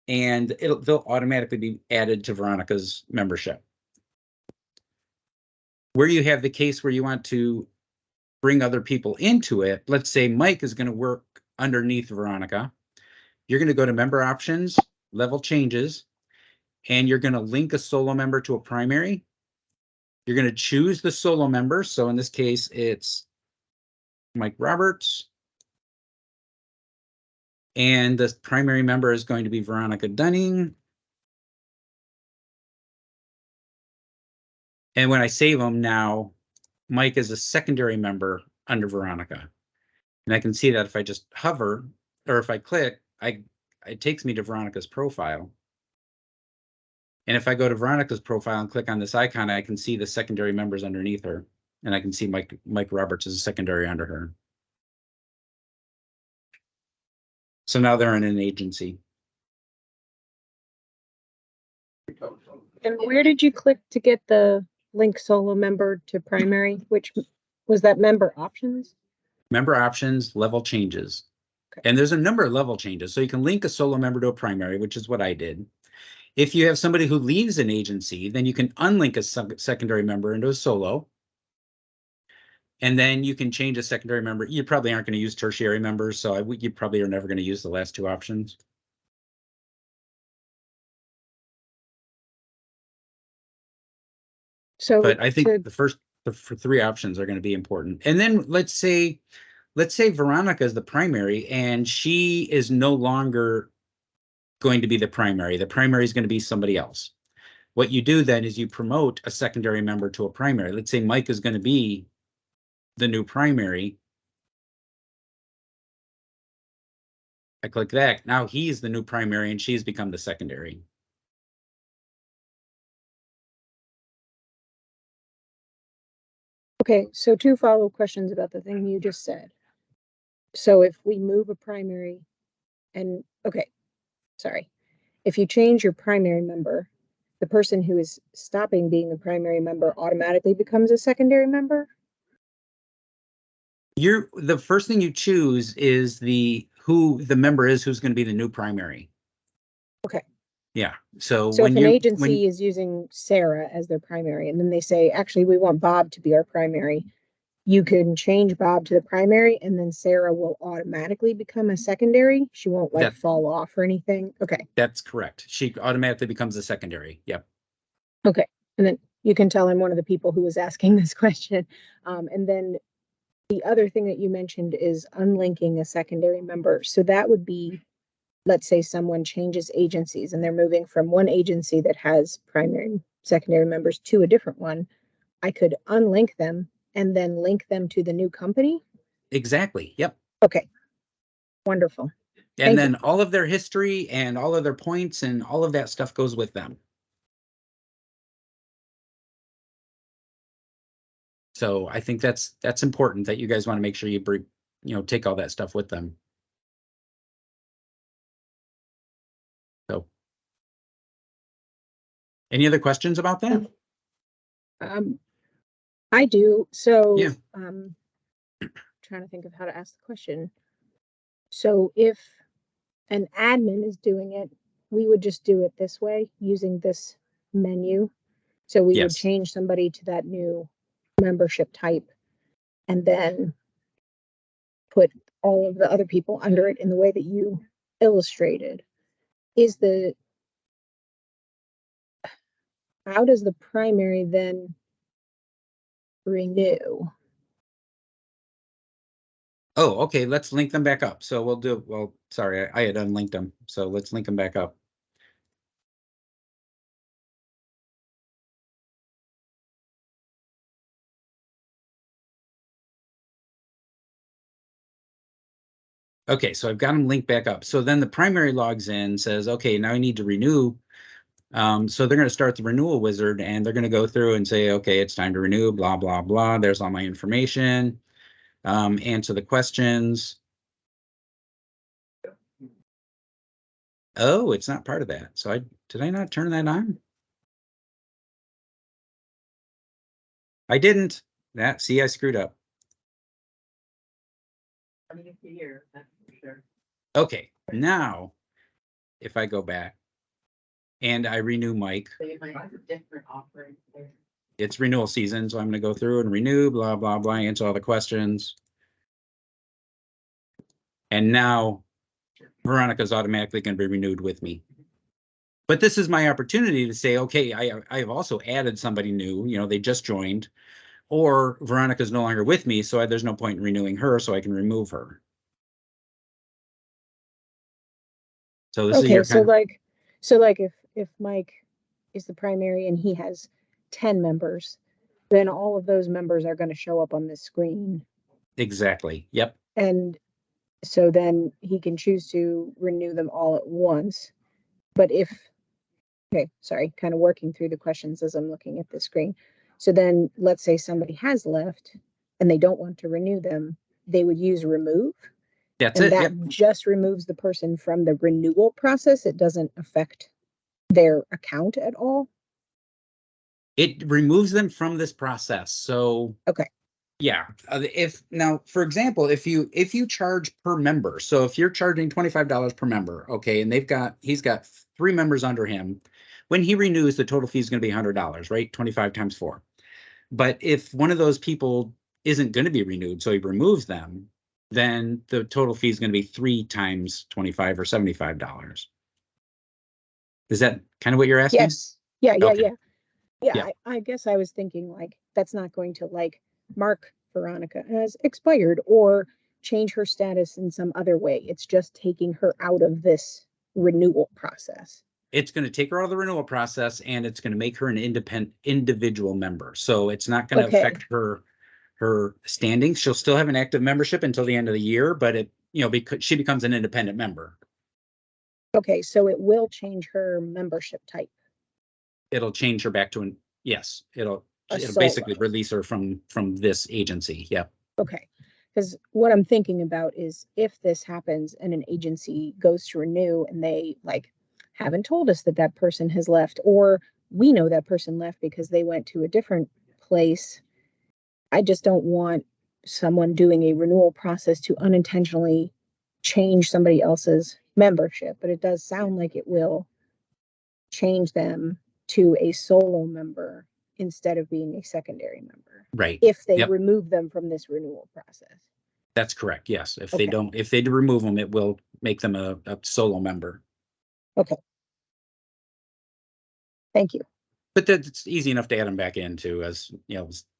[SPEAKER 2] and they'll automatically be added to Veronica's membership. Where you have the case where you want to bring other people into it, let's say Mike is going to work underneath Veronica. You're going to go to member options, level changes, and you're going to link a solo member to a primary. You're going to choose the solo member. So in this case, it's Mike Roberts. And the primary member is going to be Veronica Dunning. And when I save them now, Mike is a secondary member under Veronica. And I can see that if I just hover or if I click, it takes me to Veronica's profile. And if I go to Veronica's profile and click on this icon, I can see the secondary members underneath her. And I can see Mike Roberts as a secondary under her. So now they're in an agency.
[SPEAKER 9] And where did you click to get the link solo member to primary? Which was that member options?
[SPEAKER 2] member options, level changes. And there's a number of level changes. So you can link a solo member to a primary, which is what I did. If you have somebody who leaves an agency, then you can unlink a secondary member into a solo. And then you can change a secondary member. You probably aren't going to use tertiary members, so you probably are never going to use the last two options.
[SPEAKER 9] So,
[SPEAKER 2] But I think the three options are going to be important. And then let's say Veronica is the primary and she is no longer going to be the primary. The primary is going to be somebody else. What you do then is you promote a secondary member to a primary. Let's say Mike is going to be the new primary. I click that. Now he's the new primary and she's become the secondary.
[SPEAKER 9] okay, so two follow-up questions about the thing you just said. So if we move a primary and, okay, sorry. If you change your primary member, the person who is stopping being the primary member automatically becomes a secondary member?
[SPEAKER 2] The first thing you choose is who the member is who's going to be the new primary.
[SPEAKER 9] Okay.
[SPEAKER 2] Yeah. So
[SPEAKER 9] So
[SPEAKER 2] when
[SPEAKER 9] if an
[SPEAKER 2] you
[SPEAKER 9] agency is using Sarah as their primary, and then they say, actually, we want Bob to be our primary, you can change Bob to the primary, and then Sarah will automatically become a secondary. She won't like fall off or anything. Okay.
[SPEAKER 2] That's correct. She automatically becomes a secondary. Yep.
[SPEAKER 9] Okay. And then you can tell I'm one of the people who was asking this question. And then the other thing that you mentioned is unlinking a secondary member. So that would be, let's say someone changes agencies and they're moving from one agency that has primary, secondary members to a different one. I could unlink them and then link them to the new company.
[SPEAKER 2] Exactly. Yep.
[SPEAKER 9] Okay. Wonderful.
[SPEAKER 2] And then all of their history and all of their points and all of that stuff goes with them. So I think that's important that you guys want to make sure you bring, take all that stuff with them. So any other questions about that?
[SPEAKER 9] I do. So
[SPEAKER 2] Yeah.
[SPEAKER 9] Trying to think of how to ask the question. So if an admin is doing it, we would just do it this way using this menu. So we would change somebody to that new membership type and then put all of the other people under it in the way that you illustrated. How does the primary then renew?
[SPEAKER 2] Oh, okay. Let's link them back up. So sorry, I had unlinked them. So let's link them back up. Okay, so I've got them linked back up. So then the primary logs in, says, okay, now I need to renew. So they're going to start the renewal wizard and they're going to go through and say, okay, it's time to renew, blah, blah, blah. There's all my information. Answer the questions. Oh, it's not part of that. So did I not turn that on? I didn't. See, I screwed up. Okay, now if I go back and I renew Mike, it's renewal season, so I'm going to go through and renew, blah, blah, blah, answer all the questions. And now Veronica's automatically going to be renewed with me. But this is my opportunity to say, okay, I have also added somebody new, they just joined, or Veronica's no longer with me, so there's no point in renewing her, so I can remove her. So this is your
[SPEAKER 9] so like if Mike is the primary and he has 10 members, then all of those members are going to show up on this screen.
[SPEAKER 2] Exactly. Yep.
[SPEAKER 9] And so then he can choose to renew them all at once. But okay, sorry, kind of working through the questions as I'm looking at the screen. So then let's say somebody has left and they don't want to renew them, they would use remove.
[SPEAKER 2] That's
[SPEAKER 9] and
[SPEAKER 2] it.
[SPEAKER 9] That just removes the person from the renewal process. It doesn't affect their account at all.
[SPEAKER 2] It removes them from this process. So
[SPEAKER 9] okay.
[SPEAKER 2] Yeah, if now, for example, if you charge per member, so if you're charging $25 per member, okay, and he's got 3 members under him, when he renews, the total fee is going to be $100, right? 25 times 4. But if one of those people isn't going to be renewed, so he removes them, then the total fee is going to be 3 times 25 or $75. Is that kind of what you're asking?
[SPEAKER 9] Yes, yeah, yeah,
[SPEAKER 2] Okay.
[SPEAKER 9] yeah. Yeah,
[SPEAKER 2] Yeah.
[SPEAKER 9] I guess I was thinking like, that's not going to like mark Veronica as expired or change her status in some other way. It's just taking her out of this renewal process.
[SPEAKER 2] It's going to take her out of the renewal process, and it's going to make her an independent individual member. So it's not going to
[SPEAKER 9] Okay.
[SPEAKER 2] affect her standings. She'll still have an active membership until the end of the year, but because she becomes an independent member,
[SPEAKER 9] Okay, so it will change her membership type.
[SPEAKER 2] it'll change her back to yes, it'll
[SPEAKER 9] A
[SPEAKER 2] basically
[SPEAKER 9] solo.
[SPEAKER 2] release her from this agency. Yeah.
[SPEAKER 9] Okay, because what I'm thinking about is if this happens and an agency goes to renew and they like haven't told us that that person has left, or we know that person left because they went to a different place. I just don't want someone doing a renewal process to unintentionally change somebody else's membership, but it does sound like it will change them to a solo member instead of being a secondary member
[SPEAKER 2] Right.
[SPEAKER 9] if they
[SPEAKER 2] Yep.
[SPEAKER 9] remove them from this renewal process.
[SPEAKER 2] That's correct. Yes. If
[SPEAKER 9] Okay.
[SPEAKER 2] if they remove them, it will make them a solo member.
[SPEAKER 9] Okay. Thank you.
[SPEAKER 2] But that's easy enough to add them back into, as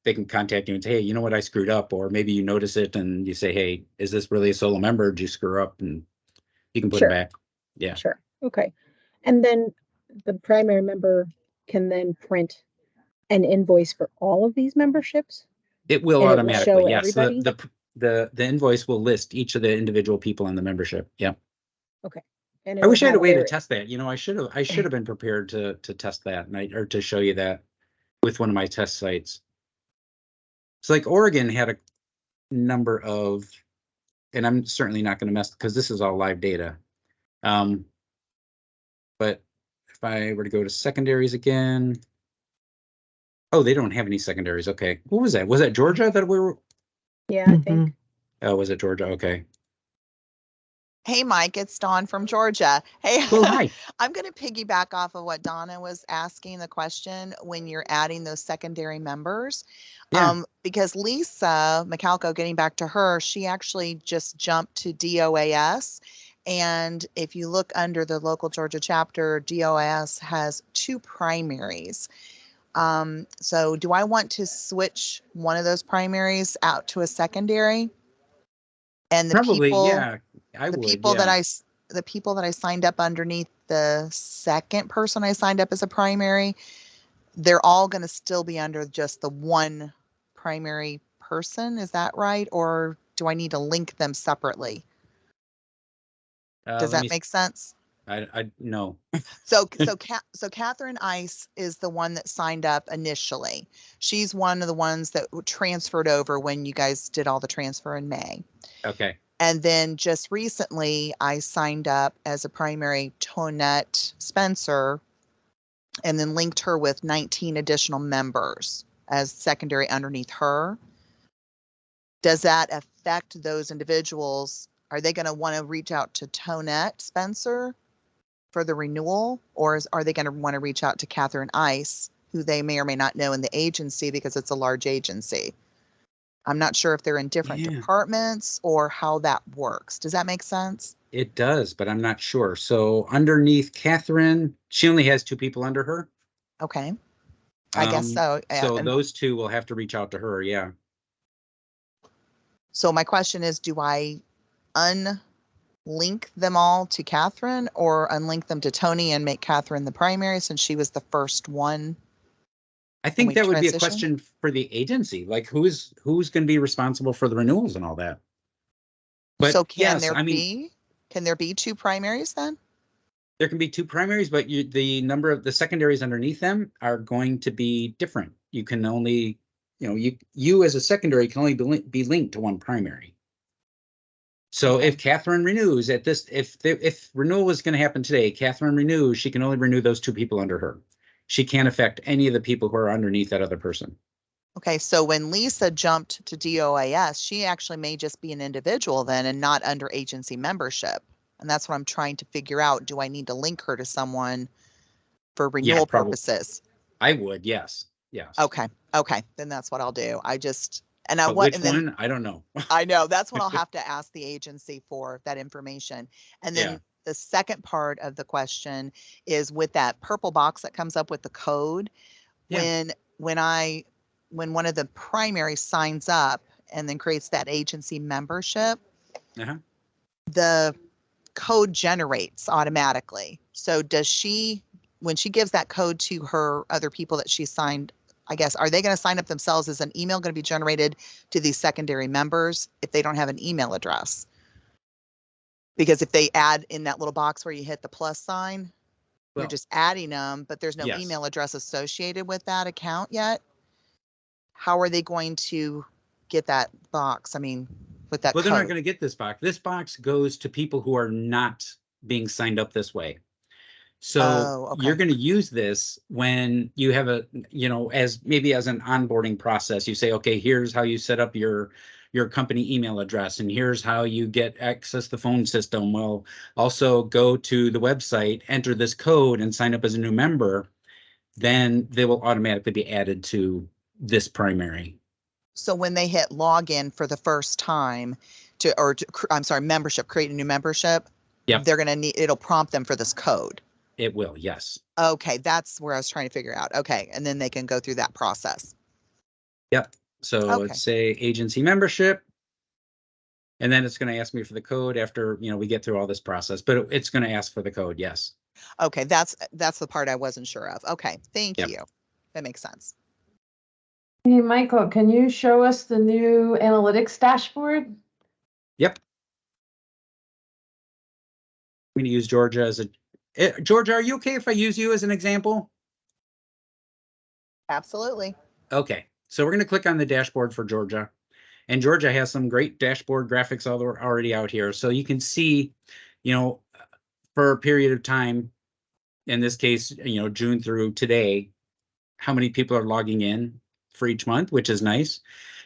[SPEAKER 2] they can contact you and say, hey, you know what, I screwed up, or maybe you notice it and you say, hey, is this really a solo member? Did you screw up? And you can put
[SPEAKER 9] Sure.
[SPEAKER 2] them back. Yeah.
[SPEAKER 9] Sure. Okay. And then the primary member can then print an invoice for all of these memberships.
[SPEAKER 2] It will
[SPEAKER 9] And it will
[SPEAKER 2] automatically.
[SPEAKER 9] show
[SPEAKER 2] Yes.
[SPEAKER 9] everybody?
[SPEAKER 2] The invoice will list each of the individual people in the membership. Yeah.
[SPEAKER 9] Okay. And
[SPEAKER 2] I wish I had a way to
[SPEAKER 9] their-
[SPEAKER 2] test that. I should have been prepared to test that or to show you that with one of my test sites. So like Oregon had a number of, and I'm certainly not going to mess because this is all live data. But if I were to go to secondaries again, oh, they don't have any secondaries. Okay. What was that? Was that Georgia that we were?
[SPEAKER 9] Yeah, I think.
[SPEAKER 2] Oh, was it Georgia? Okay.
[SPEAKER 7] Hey, Mike, it's Dawn from Georgia. Hey,
[SPEAKER 2] Oh, hi.
[SPEAKER 7] I'm going to piggyback off of what Donna was asking the question when you're adding those secondary members.
[SPEAKER 2] Yeah.
[SPEAKER 7] Because Lisa McAlco, getting back to her, she actually just jumped to DOAS. And if you look under the local Georgia chapter, DOAS has 2 primaries. So do I want to switch one of those primaries out to a secondary? And the
[SPEAKER 2] Probably,
[SPEAKER 7] people,
[SPEAKER 2] yeah. I
[SPEAKER 7] the
[SPEAKER 2] would.
[SPEAKER 7] people
[SPEAKER 2] Yeah.
[SPEAKER 7] the people that I signed up underneath the second person I signed up as a primary, they're all going to still be under just the one primary person. Is that right? Or do I need to link them separately? Does
[SPEAKER 2] Let
[SPEAKER 7] that
[SPEAKER 2] me.
[SPEAKER 7] make sense?
[SPEAKER 2] I no.
[SPEAKER 7] So Catherine Ice is the one that signed up initially. She's one of the ones that transferred over when you guys did all the transfer in May.
[SPEAKER 2] Okay.
[SPEAKER 7] And then just recently, I signed up as a primary Tonette Spencer and then linked her with 19 additional members as secondary underneath her. Does that affect those individuals? Are they going to want to reach out to Tonette Spencer for the renewal, or are they going to want to reach out to Catherine Ice, who they may or may not know in the agency because it's a large agency? I'm not sure if they're in different departments or how that works. Does that make sense?
[SPEAKER 2] It does, but I'm not sure. So underneath Catherine, she only has 2 people under her.
[SPEAKER 7] Okay. I guess so.
[SPEAKER 2] So
[SPEAKER 7] And
[SPEAKER 2] those 2 will have to reach out to her. Yeah.
[SPEAKER 7] so my question is, do I unlink them all to Catherine or unlink them to Tony and make Catherine the primary since she was the first one?
[SPEAKER 2] I think
[SPEAKER 7] we
[SPEAKER 2] that would be a
[SPEAKER 7] transition?
[SPEAKER 2] question for the agency. Like who's going to be responsible for the renewals and all that. But
[SPEAKER 7] So can
[SPEAKER 2] yes,
[SPEAKER 7] there be 2 primaries then?
[SPEAKER 2] There can be 2 primaries, but the number of the secondaries underneath them are going to be different. You can only, you as a secondary can only be linked to one primary. So if Catherine renews if renewal was going to happen today, Catherine renews, she can only renew those 2 people under her. She can't affect any of the people who are underneath that other person.
[SPEAKER 7] Okay, so when Lisa jumped to DOAS, she actually may just be an individual then and not under agency membership. And that's what I'm trying to figure out. Do I need to link her to someone for renewal
[SPEAKER 2] probably.
[SPEAKER 7] purposes?
[SPEAKER 2] I would, yes.
[SPEAKER 7] Okay, then that's what I'll do. I just, and
[SPEAKER 2] But which one? I don't know.
[SPEAKER 7] I know, that's what I'll have to ask the agency for, that information. And then
[SPEAKER 2] Yeah.
[SPEAKER 7] the second part of the question is with that purple box that comes up with the code.
[SPEAKER 2] Yeah.
[SPEAKER 7] When one of the primaries signs up and then creates that agency membership,
[SPEAKER 2] Uh-huh.
[SPEAKER 7] the code generates automatically. So does she, when she gives that code to her other people that she signed, I guess, are they going to sign up themselves? Is an email going to be generated to these secondary members if they don't have an email address? Because if they add in that little box where you hit the plus sign, you're
[SPEAKER 2] Well,
[SPEAKER 7] just adding them, but there's no
[SPEAKER 2] yes.
[SPEAKER 7] email address associated with that account yet. How are they going to get that box? I mean, with that
[SPEAKER 2] Well, they're not
[SPEAKER 7] code?
[SPEAKER 2] going to get this box. This box goes to people who are not being signed up this way. So
[SPEAKER 7] Oh, okay.
[SPEAKER 2] you're going to use this when you have a, as maybe as an onboarding process. You say, okay, here's how you set up your company email address, and here's how you get access to the phone system. Well, also go to the website, enter this code, and sign up as a new member. Then they will automatically be added to this primary.
[SPEAKER 7] So when they hit login for the first time membership, create a new membership,
[SPEAKER 2] Yep.
[SPEAKER 7] they're going to need, it'll prompt them for this code.
[SPEAKER 2] It will, yes.
[SPEAKER 7] Okay, that's where I was trying to figure out. Okay, and then they can go through that process.
[SPEAKER 2] Yep. So
[SPEAKER 7] Okay.
[SPEAKER 2] let's say agency membership. And then it's going to ask me for the code after, we get through all this process, but it's going to ask for the code. Yes.
[SPEAKER 7] Okay, that's the part I wasn't sure of. Okay, thank
[SPEAKER 2] Yep.
[SPEAKER 7] you. That makes sense.
[SPEAKER 1] Hey, Michael, can you show us the new analytics dashboard?
[SPEAKER 2] Yep. I'm going to use Georgia as Georgia, are you okay if I use you as an example?
[SPEAKER 7] Absolutely.
[SPEAKER 2] Okay. So we're going to click on the dashboard for Georgia. And Georgia has some great dashboard graphics already out here. So you can see, for a period of time, in this case, June through today, how many people are logging in for each month, which is nice.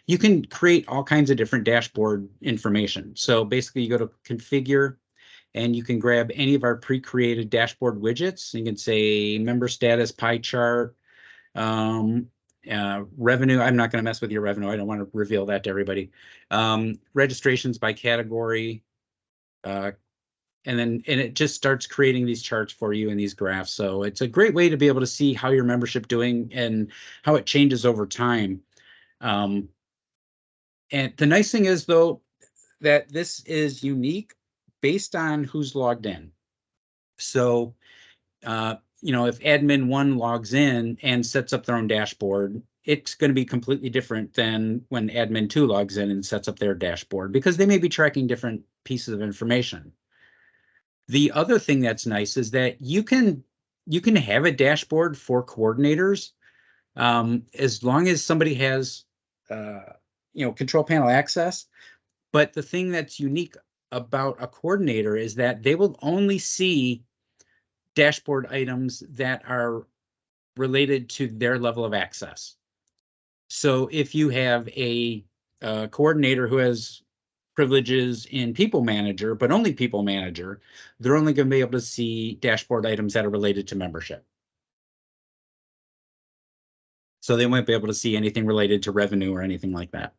[SPEAKER 2] You can create all kinds of different dashboard information. So basically you go to configure and you can grab any of our pre-created dashboard widgets. You can say member status, pie chart, revenue. I'm not going to mess with your revenue. I don't want to reveal that to everybody. Registrations by category. And it just starts creating these charts for you and these graphs. So it's a great way to be able to see how your membership doing and how it changes over time. And the nice thing is, though, that this is unique based on who's logged in. So, if admin 1 logs in and sets up their own dashboard, it's going to be completely different than when admin 2 logs in and sets up their dashboard, because they may be tracking different pieces of information. The other thing that's nice is that you can have a dashboard for coordinators, as long as somebody has control panel access. But the thing that's unique about a coordinator is that they will only see dashboard items that are related to their level of access. So if you have a coordinator who has privileges in People Manager, but only People Manager, they're only going to be able to see dashboard items that are related to membership. So they won't be able to see anything related to revenue or anything like that.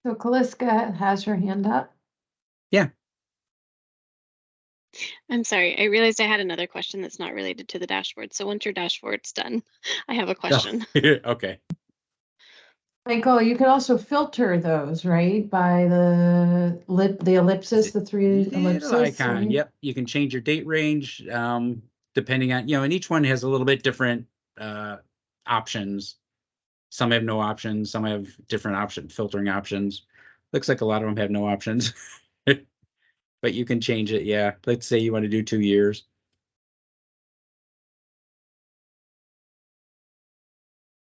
[SPEAKER 1] So Kaliska has her hand up.
[SPEAKER 2] Yeah.
[SPEAKER 3] I'm sorry, I realized I had another question that's not related to the dashboard. So once your dashboard's done, I have a question.
[SPEAKER 2] Okay.
[SPEAKER 1] Michael, you can also filter those, right? By the ellipsis, the 3 ellipses.
[SPEAKER 2] Icon.
[SPEAKER 1] Right?
[SPEAKER 2] Yep. You can change your date range, depending on, and each one has a little bit different options. Some have no options, some have different filtering options. Looks like a lot of them have no options. But you can change it, yeah. Let's say you want to do 2 years.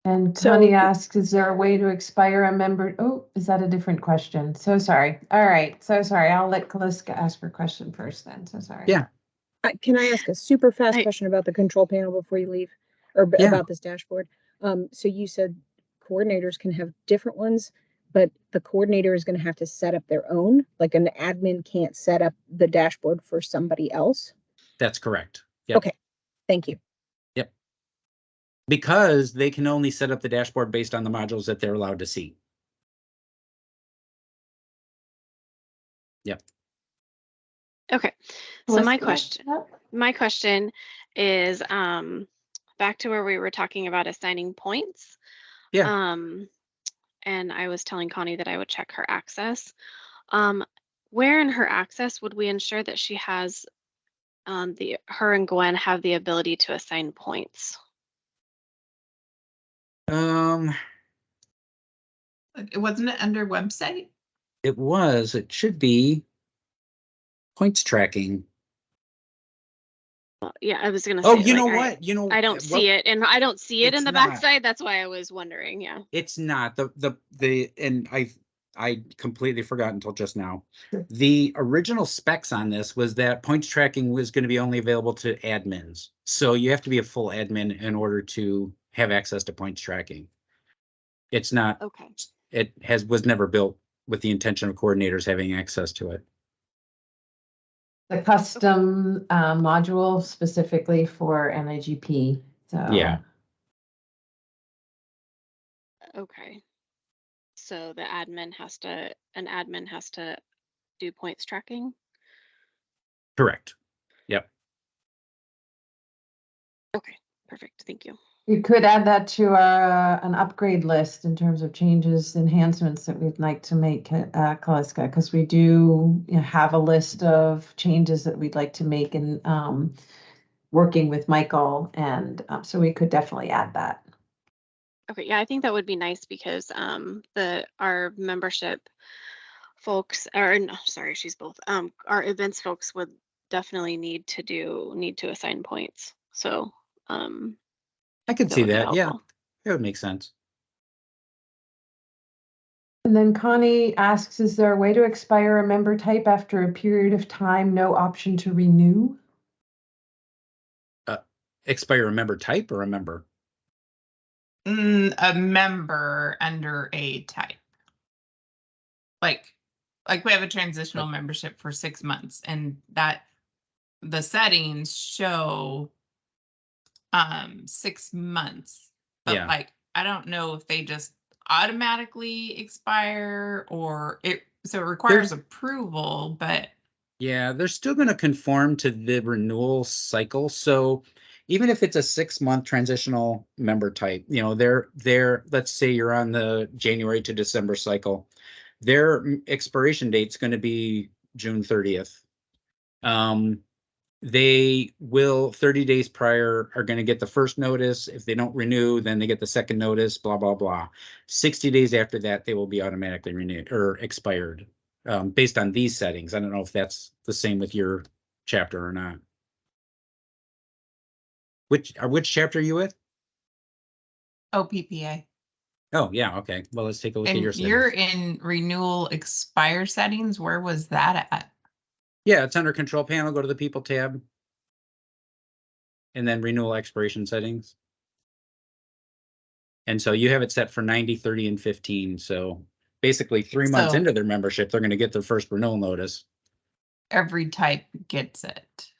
[SPEAKER 1] And
[SPEAKER 9] So-
[SPEAKER 1] Connie asks, is there a way to expire a member? Oh, is that a different question? So sorry. All right. So sorry. I'll let Kaliska ask her question first then. So sorry.
[SPEAKER 2] Yeah.
[SPEAKER 9] Can I ask a super fast
[SPEAKER 3] I-
[SPEAKER 9] question about the control panel before you leave, or
[SPEAKER 2] Yeah.
[SPEAKER 9] about this dashboard? So you said coordinators can have different ones, but the coordinator is going to have to set up their own. Like an admin can't set up the dashboard for somebody else.
[SPEAKER 2] That's correct. Yep.
[SPEAKER 9] Okay, thank you.
[SPEAKER 2] Yep. Because they can only set up the dashboard based on the modules that they're allowed to see. Yep.
[SPEAKER 3] Okay, so my
[SPEAKER 1] Calista?
[SPEAKER 3] question is back to where we were talking about assigning points.
[SPEAKER 2] Yeah.
[SPEAKER 3] And I was telling Connie that I would check her access. Where in her access would we ensure that she has her and Gwen have the ability to assign points?
[SPEAKER 5] Wasn't it under website?
[SPEAKER 2] It should be points tracking.
[SPEAKER 3] Yeah, I was gonna
[SPEAKER 2] Oh,
[SPEAKER 3] say.
[SPEAKER 2] you know
[SPEAKER 3] like,
[SPEAKER 2] what?
[SPEAKER 3] I don't see it, and I don't see it in
[SPEAKER 2] it's
[SPEAKER 3] the
[SPEAKER 2] not.
[SPEAKER 3] backside. That's why I was wondering. Yeah.
[SPEAKER 2] It's not and I completely forgot until just now. The original specs on this was that points tracking was going to be only available to admins. So you have to be a full admin in order to have access to points tracking. It's not.
[SPEAKER 3] Okay.
[SPEAKER 2] It was never built with the intention of coordinators having access to it.
[SPEAKER 1] The custom module specifically for NIGP. So
[SPEAKER 2] Yeah.
[SPEAKER 3] Okay. So an admin has to do points tracking.
[SPEAKER 2] Correct. Yep.
[SPEAKER 3] Okay, perfect. Thank you.
[SPEAKER 1] you could add that to an upgrade list in terms of changes, enhancements that we'd like to make, Kaliska, because we do have a list of changes that we'd like to make in working with Michael, and so we could definitely add that.
[SPEAKER 3] Okay, yeah, I think that would be nice because our membership folks, or no, sorry, she's both. Our events folks would definitely need to assign points. So
[SPEAKER 2] I could
[SPEAKER 3] that
[SPEAKER 2] see
[SPEAKER 3] would be
[SPEAKER 2] that. Yeah,
[SPEAKER 3] helpful.
[SPEAKER 2] it would make sense.
[SPEAKER 1] And then Connie asks, is there a way to expire a member type after a period of time, no option to renew?
[SPEAKER 2] Expire a member type or a member?
[SPEAKER 5] A member under a type. Like we have a transitional membership for 6 months, and that the settings show 6 months. But
[SPEAKER 2] Yeah.
[SPEAKER 5] like, I don't know if they just automatically expire or it requires approval, but
[SPEAKER 2] Yeah, they're still going to conform to the renewal cycle. So even if it's a 6-month transitional member type, let's say you're on the January to December cycle, their expiration date's going to be June 30th. They will 30 days prior are going to get the first notice. If they don't renew, then they get the second notice, blah, blah, blah. 60 days after that, they will be automatically renewed or expired. Based on these settings. I don't know if that's the same with your chapter or not. Which chapter are you with?
[SPEAKER 5] OPPA.
[SPEAKER 2] Oh, yeah. Okay. Well, let's take a look at your
[SPEAKER 5] And
[SPEAKER 2] settings.
[SPEAKER 5] you're in renewal expire settings. Where was that at?
[SPEAKER 2] Yeah, it's under control panel. Go to the people tab. And then renewal expiration settings. And so you have it set for 90, 30, and 15. So basically 3 months
[SPEAKER 5] So-
[SPEAKER 2] into their membership, they're going to get their first renewal notice.
[SPEAKER 5] Every type gets it.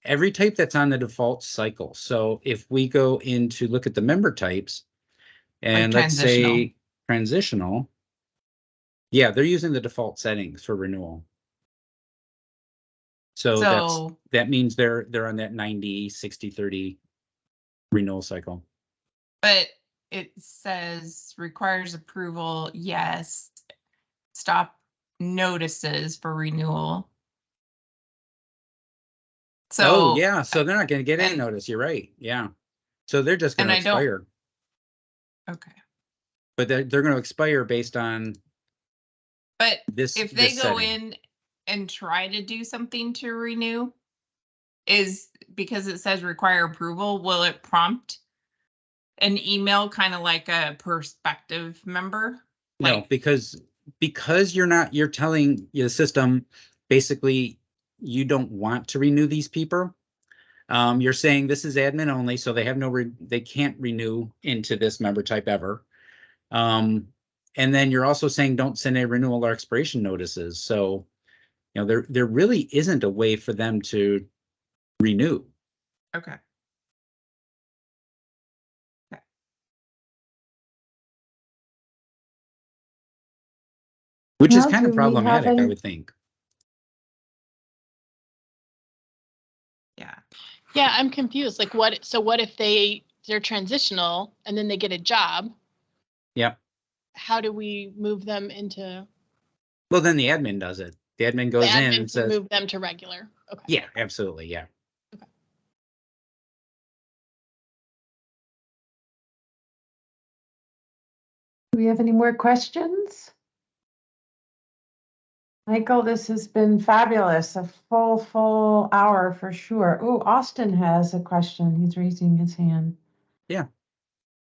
[SPEAKER 2] Every type that's on the default cycle. So if we go into look at the member types, and let's say transitional, yeah, they're using the default settings for renewal. So that means they're on that 90, 60, 30 renewal cycle.
[SPEAKER 5] But it says requires approval, yes. Stop notices for renewal. So
[SPEAKER 2] yeah, so they're not going to get any
[SPEAKER 5] and-
[SPEAKER 2] notice. You're right. Yeah. So they're just going to
[SPEAKER 5] And I don't-
[SPEAKER 2] expire.
[SPEAKER 5] okay.
[SPEAKER 2] But they're going to expire based on
[SPEAKER 5] But
[SPEAKER 2] this.
[SPEAKER 5] if they
[SPEAKER 2] this
[SPEAKER 5] go
[SPEAKER 2] setting.
[SPEAKER 5] in and try to do something to renew, is because it says require approval, will it prompt an email kind of like a prospective member?
[SPEAKER 2] No,
[SPEAKER 5] Like,
[SPEAKER 2] because you're telling the system basically you don't want to renew these people. You're saying this is admin only, so they have they can't renew into this member type ever. And then you're also saying don't send any renewal or expiration notices. So, you know, there really isn't a way for them to renew.
[SPEAKER 5] Okay.
[SPEAKER 2] Which is
[SPEAKER 1] Well,
[SPEAKER 2] kind of
[SPEAKER 1] do we have
[SPEAKER 2] problematic, I
[SPEAKER 1] any-
[SPEAKER 2] would think.
[SPEAKER 5] Yeah.
[SPEAKER 8] Yeah, I'm confused. Like what if they're transitional and then they get a job?
[SPEAKER 2] Yep.
[SPEAKER 8] How do we move them into
[SPEAKER 2] Well, then the admin does it. The admin
[SPEAKER 8] the
[SPEAKER 2] goes in
[SPEAKER 8] admin
[SPEAKER 2] and
[SPEAKER 8] to
[SPEAKER 2] says,
[SPEAKER 8] move them to regular? Okay.
[SPEAKER 2] yeah, absolutely. Yeah.
[SPEAKER 1] Do we have any more questions? Michael, this has been fabulous. A full hour for sure. Oh, Austin has a question. He's raising his hand.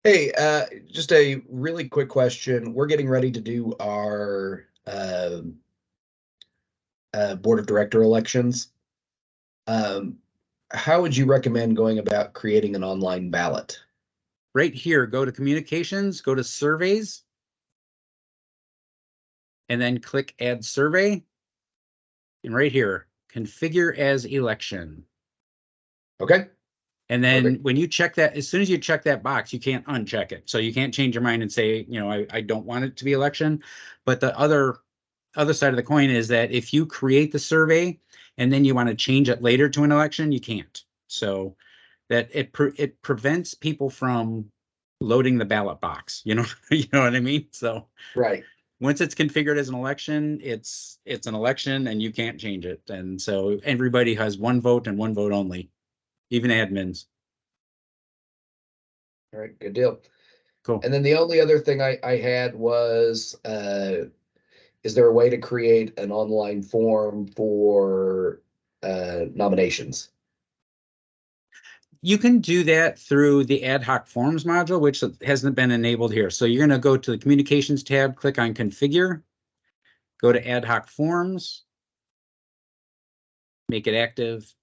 [SPEAKER 10] Hey, just a really quick question. We're getting ready to do our board of director elections. How would you recommend going about creating an online ballot?
[SPEAKER 2] Right here, go to communications, go to surveys, and then click add survey. And right here, configure as election.
[SPEAKER 10] Okay.
[SPEAKER 2] And then
[SPEAKER 10] Perfect.
[SPEAKER 2] when you check that, as soon as you check that box, you can't uncheck it. So you can't change your mind and say, you know, I don't want it to be election. But the other side of the coin is that if you create the survey and then you want to change it later to an election, you can't. So that it prevents people from loading the ballot box, you know, you know what I mean? So
[SPEAKER 10] Right.
[SPEAKER 2] once it's configured as an election, it's an election and you can't change it. And so everybody has one vote and one vote only, even admins.
[SPEAKER 10] All right. Good deal.
[SPEAKER 2] Cool.
[SPEAKER 10] And then the only other thing I had was, is there a way to create an online form for nominations?
[SPEAKER 2] You can do that through the ad hoc forms module, which hasn't been enabled here. So you're going to go to the communications tab, click on configure, go to ad hoc forms, make it active.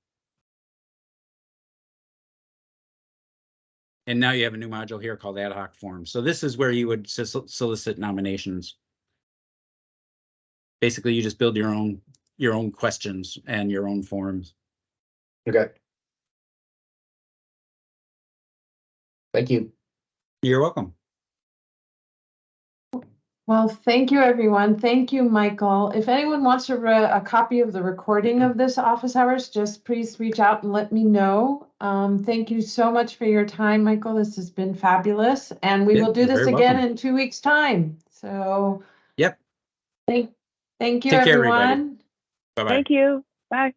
[SPEAKER 2] And now you have a new module here called ad hoc forms. So this is where you would solicit nominations. Basically, you just build your own questions and your own forms.
[SPEAKER 10] Okay. Thank you.
[SPEAKER 2] You're welcome.
[SPEAKER 1] Well, thank you, everyone. Thank you, Michael. If anyone wants a copy of the recording of this office hours, just please reach out and let me know. Thank you so much for your time, Michael. This has been fabulous. And we
[SPEAKER 2] Yeah,
[SPEAKER 1] will do
[SPEAKER 2] you're
[SPEAKER 1] this
[SPEAKER 2] very
[SPEAKER 1] again
[SPEAKER 2] welcome.
[SPEAKER 1] in 2 weeks' time. So
[SPEAKER 2] Yep.
[SPEAKER 1] thank you,
[SPEAKER 2] Take care, everybody.
[SPEAKER 1] everyone.
[SPEAKER 2] Bye-bye.
[SPEAKER 9] Thank you. Bye.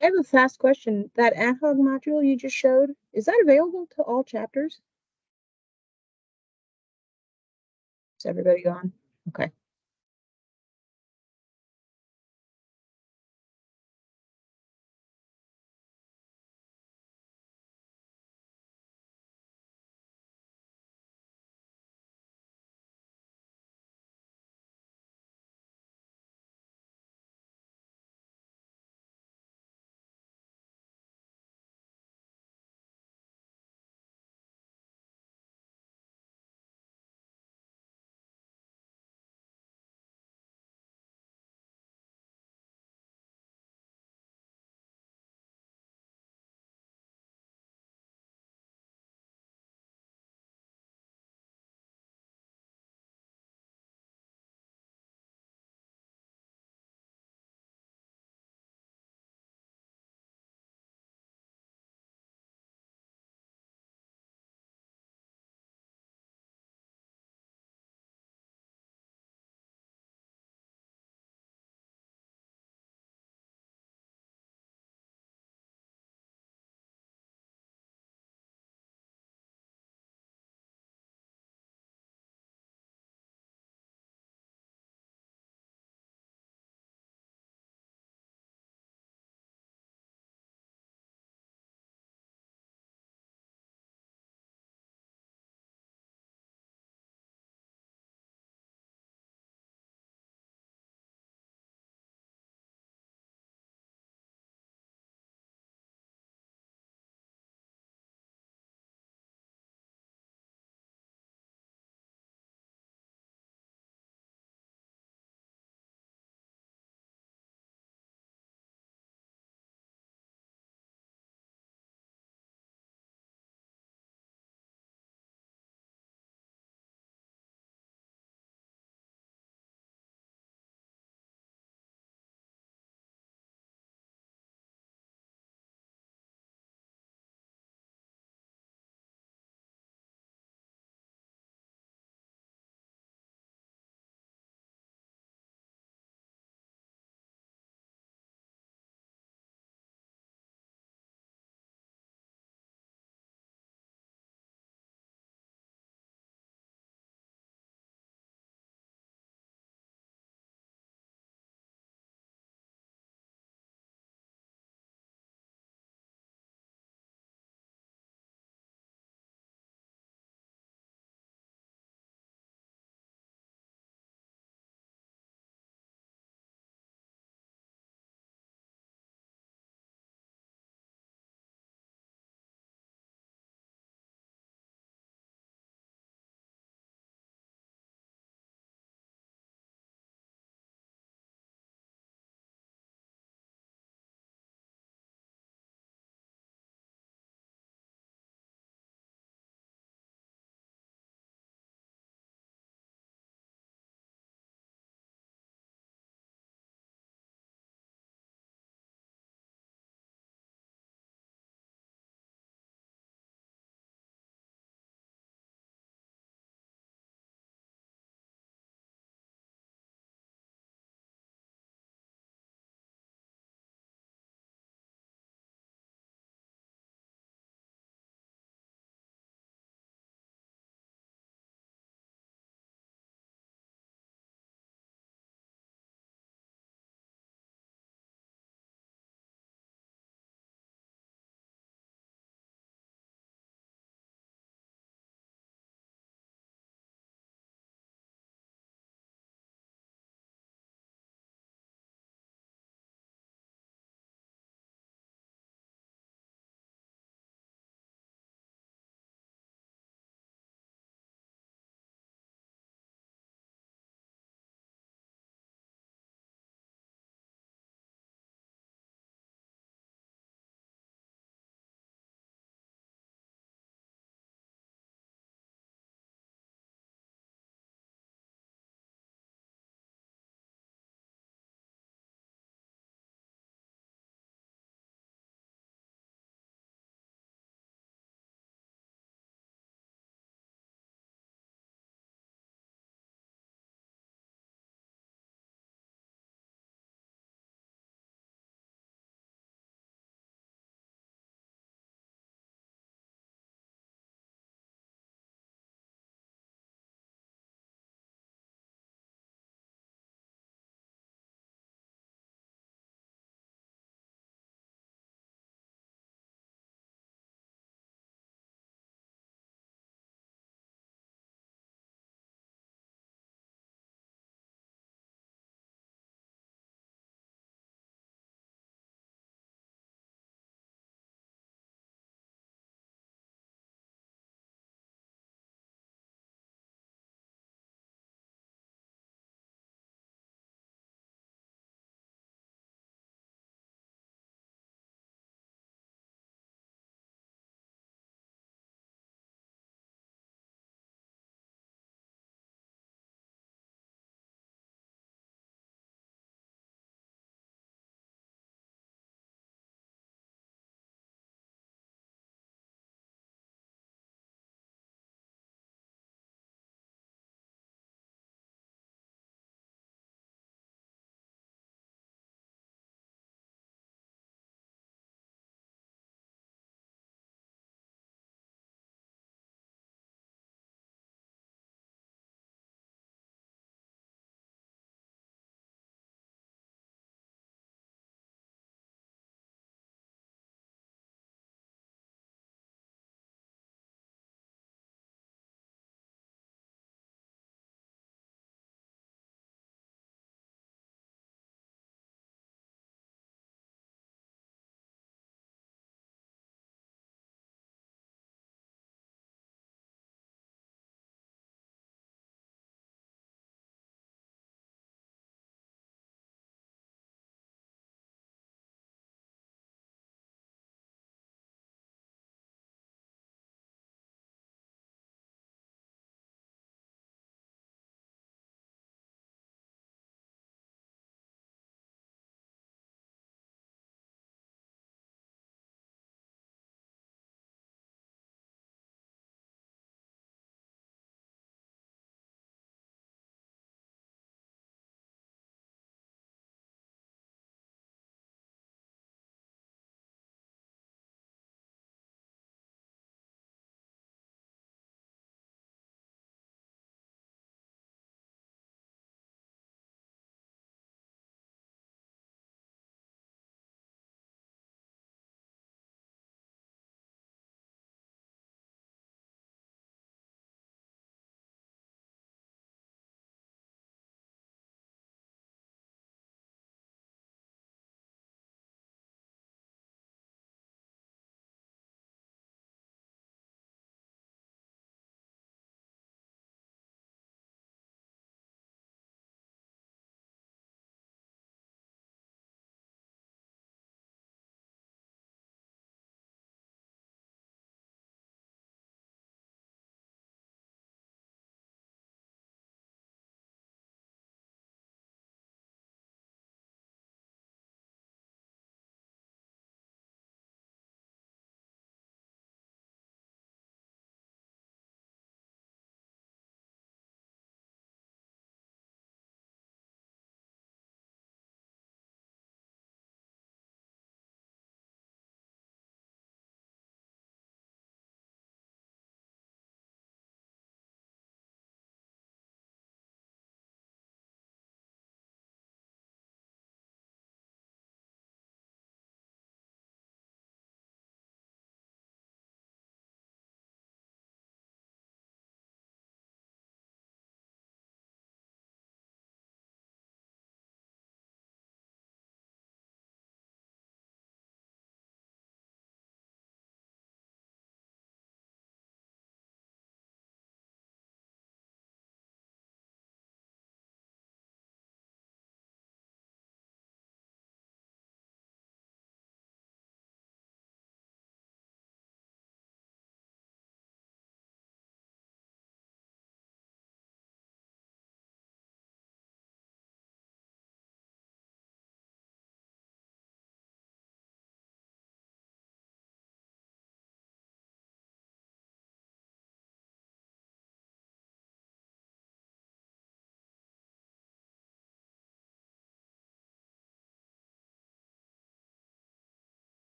[SPEAKER 9] I have a fast question. That ad hoc module you just showed, is that available to all chapters? Is everybody gone? Okay.